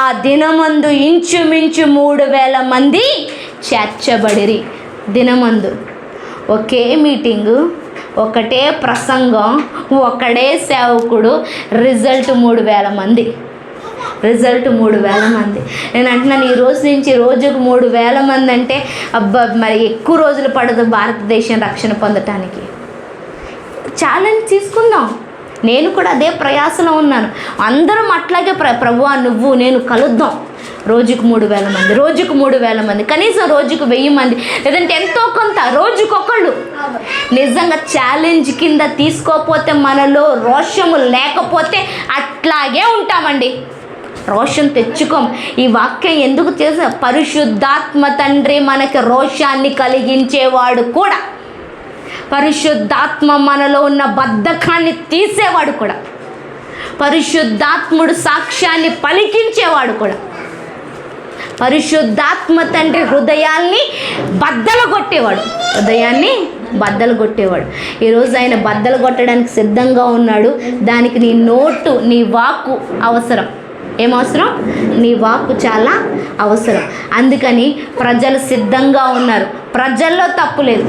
ఆ దినమందు ఇంచుమించు 3,000 మంది చేర్చబడిరి. దినమందు ఒకే మీటింగు, ఒకటే ప్రసంగం, ఒకడే సేవకుడు, రిజల్ట్ 3,000 మంది. రిజల్ట్ 3,000 మంది. నేను అంటున్నాను, ఈ రోజు నుంచి రోజుకు 3,000 మంది అంటే అబ్బా, మరి ఎక్కువ రోజులు పడదు భారతదేశం రక్షణ పొందటానికి. ఛాలెంజ్ తీసుకుందాం. నేను కూడా అదే ప్రయాసలో ఉన్నాను. అందరం అట్లాగే ప్రభువా నువ్వు నేను కలుద్దాం. రోజుకు 3,000 మంది, రోజుకు 3,000 మంది, కనీసం రోజుకు 1,000 మంది, లేదంటే ఎంతో కొంత, రోజుకొకళ్ళు. నిజంగా ఛాలెంజ్ కింద తీసుకోకపోతే, మనలో రోషము లేకపోతే అట్లాగే ఉంటామండి. రోషం తెచ్చుకోం. ఈ వాక్యం ఎందుకు చేసా? పరిశుద్ధాత్మ తండ్రి మనకి రోషాన్ని కలిగించేవాడు కూడా, పరిశుద్ధాత్మ మనలో ఉన్న బద్ధకాన్ని తీసేవాడు కూడా, పరిశుద్ధాత్ముడు సాక్ష్యాన్ని పలికించేవాడు కూడా, పరిశుద్ధాత్మ తండ్రి హృదయాల్ని బద్దలు కొట్టేవాడు, హృదయాన్ని బద్దలు కొట్టేవాడు. ఈరోజు ఆయన బద్దలు కొట్టడానికి సిద్ధంగా ఉన్నాడు. దానికి నీ నోటు, నీ వాక్కు అవసరం. ఏమవసరం? నీ వాక్కు చాలా అవసరం. అందుకని ప్రజలు సిద్ధంగా ఉన్నారు. ప్రజల్లో తప్పు లేదు,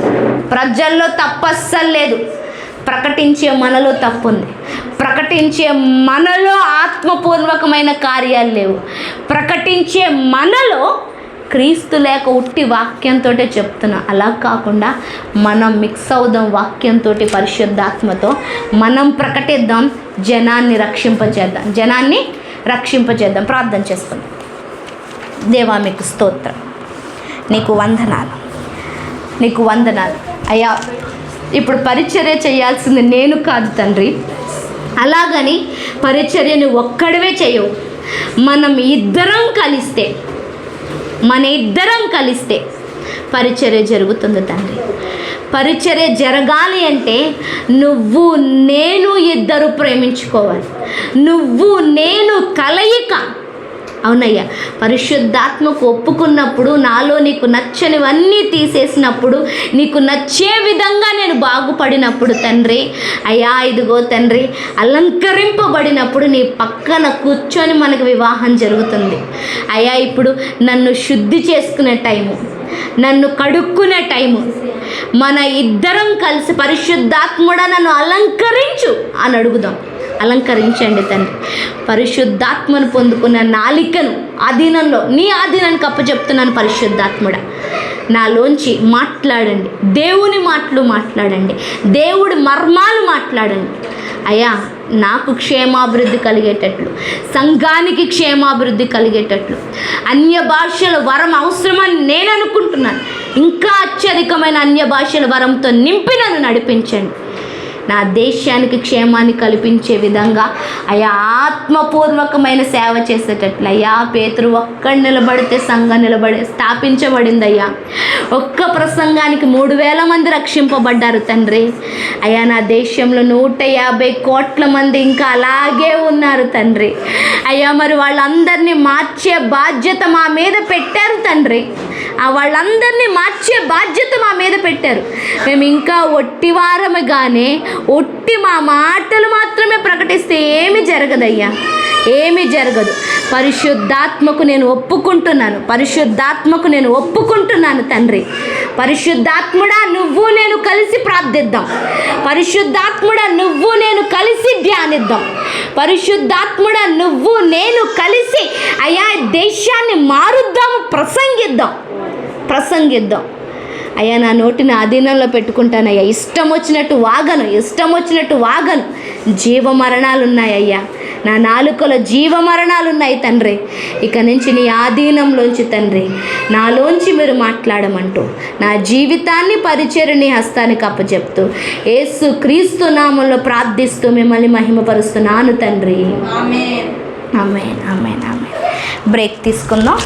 ప్రజల్లో తప్పు అస్సలు లేదు. ప్రకటించే మనలో తప్పు ఉంది. ప్రకటించే మనలో ఆత్మపూర్వకమైన కార్యాలు లేవు. ప్రకటించే మనలో క్రీస్తు లేక ఉట్టి వాక్యంతో చెప్తున్నా. అలా కాకుండా మనం మిక్స్ అవుదాం వాక్యంతో, పరిశుద్ధాత్మతో మనం ప్రకటిద్దాం. జనాన్ని రక్షింపచేద్దాం. ప్రార్థన చేసుకుందాం. దేవా మీకు స్తోత్రం, నీకు వందనాలు అయ్యా. ఇప్పుడు పరిచర్య చేయాల్సింది నేను కాదు తండ్రి. అలాగని పరిచర్యను ఒక్కడవే చేయవు. మన ఇద్దరం కలిస్తే పరిచర్య జరుగుతుంది తండ్రి. పరిచర్య జరగాలి అంటే నువ్వు నేను ఇద్దరు ప్రేమించుకోవాలి. నువ్వు నేను కలయిక. అవునయ్యా, పరిశుద్ధాత్మకు ఒప్పుకున్నప్పుడు, నాలో నీకు నచ్చనివన్నీ తీసేసినప్పుడు, నీకు నచ్చే విధంగా నేను బాగుపడినప్పుడు తండ్రి, అయ్యా ఇదిగో తండ్రి, అలంకరింపబడినప్పుడు నీ పక్కన కూర్చొని మనకు వివాహం జరుగుతుంది. అయ్యా ఇప్పుడు నన్ను శుద్ధి చేసుకునే టైము, నన్ను కడుక్కునే టైము. మన ఇద్దరం కలిసి పరిశుద్ధాత్ముడా నన్ను అలంకరించు అని అడుగుదాం. అలంకరించండి తండ్రి. పరిశుద్ధాత్మను పొందుకున్న నాలికను నీ ఆధీనానికి అప్పచెప్తున్నాను. పరిశుద్ధాత్ముడా నాలోంచి మాట్లాడండి. దేవుని మాటలు మాట్లాడండి. దేవుడి మర్మాలు మాట్లాడండి. అయ్యా నాకు క్షేమాభివృద్ధి కలిగేటట్లు, సంఘానికి క్షేమాభివృద్ధి కలిగేటట్లు అన్య భాషల వరం అవసరమని నేను అనుకుంటున్నాను. ఇంకా అత్యధికమైన అన్య భాషల వరంతో నింపి నన్ను నడిపించండి. నా దేశానికి క్షేమాన్ని కల్పించే విధంగా అయ్యా ఆత్మపూర్వకమైన సేవ చేసేటట్లు. అయ్యా పేతురు ఒక్కడు నిలబడితే సంఘం స్థాపించబడింది. అయ్యా ఒక్క ప్రసంగానికి 3,000 మంది రక్షింపబడ్డారు తండ్రి. అయ్యా నా దేశంలో 150 కోట్ల మంది ఇంకా అలాగే ఉన్నారు తండ్రి. అయ్యా మరి వాళ్ళందరినీ మార్చే బాధ్యత మా మీద పెట్టారు తండ్రి. వాళ్ళందరినీ మార్చే బాధ్యత మా మీద పెట్టారు. మేము ఇంకా ఒట్టివారముగానే ఒట్టి మా మాటలు మాత్రమే ప్రకటిస్తే ఏమి జరగదయ్యా, ఏమీ జరగదు. పరిశుద్ధాత్మకు నేను ఒప్పుకుంటున్నాను తండ్రి. పరిశుద్ధాత్ముడా నువ్వు నేను కలిసి ప్రార్థిద్దాం. పరిశుద్ధాత్ముడా నువ్వు నేను కలిసి ధ్యానిద్దాం. పరిశుద్ధాత్ముడా నువ్వు నేను కలిసి అయ్యా దేశాన్ని మారుద్దాము, ప్రసంగిద్దాం. అయ్యా నా నోటిని అధీనంలో పెట్టుకుంటానయ్యా. ఇష్టం వచ్చినట్టు వాగను. జీవమరణాలు ఉన్నాయ్యా, నా నాలుకలో జీవమరణాలు ఉన్నాయి తండ్రి. ఇక నుంచి నీ ఆధీనంలోంచి తండ్రి నాలోంచి మీరు మాట్లాడమంటూ నా జీవితాన్ని పరిచర్య నీ హస్తానికి అప్పచెప్తూ యేసు క్రీస్తు నామంలో ప్రార్థిస్తూ మిమ్మల్ని మహిమపరుస్తున్నాను తండ్రి. ఆమేన్. బ్రేక్ తీసుకుందాం.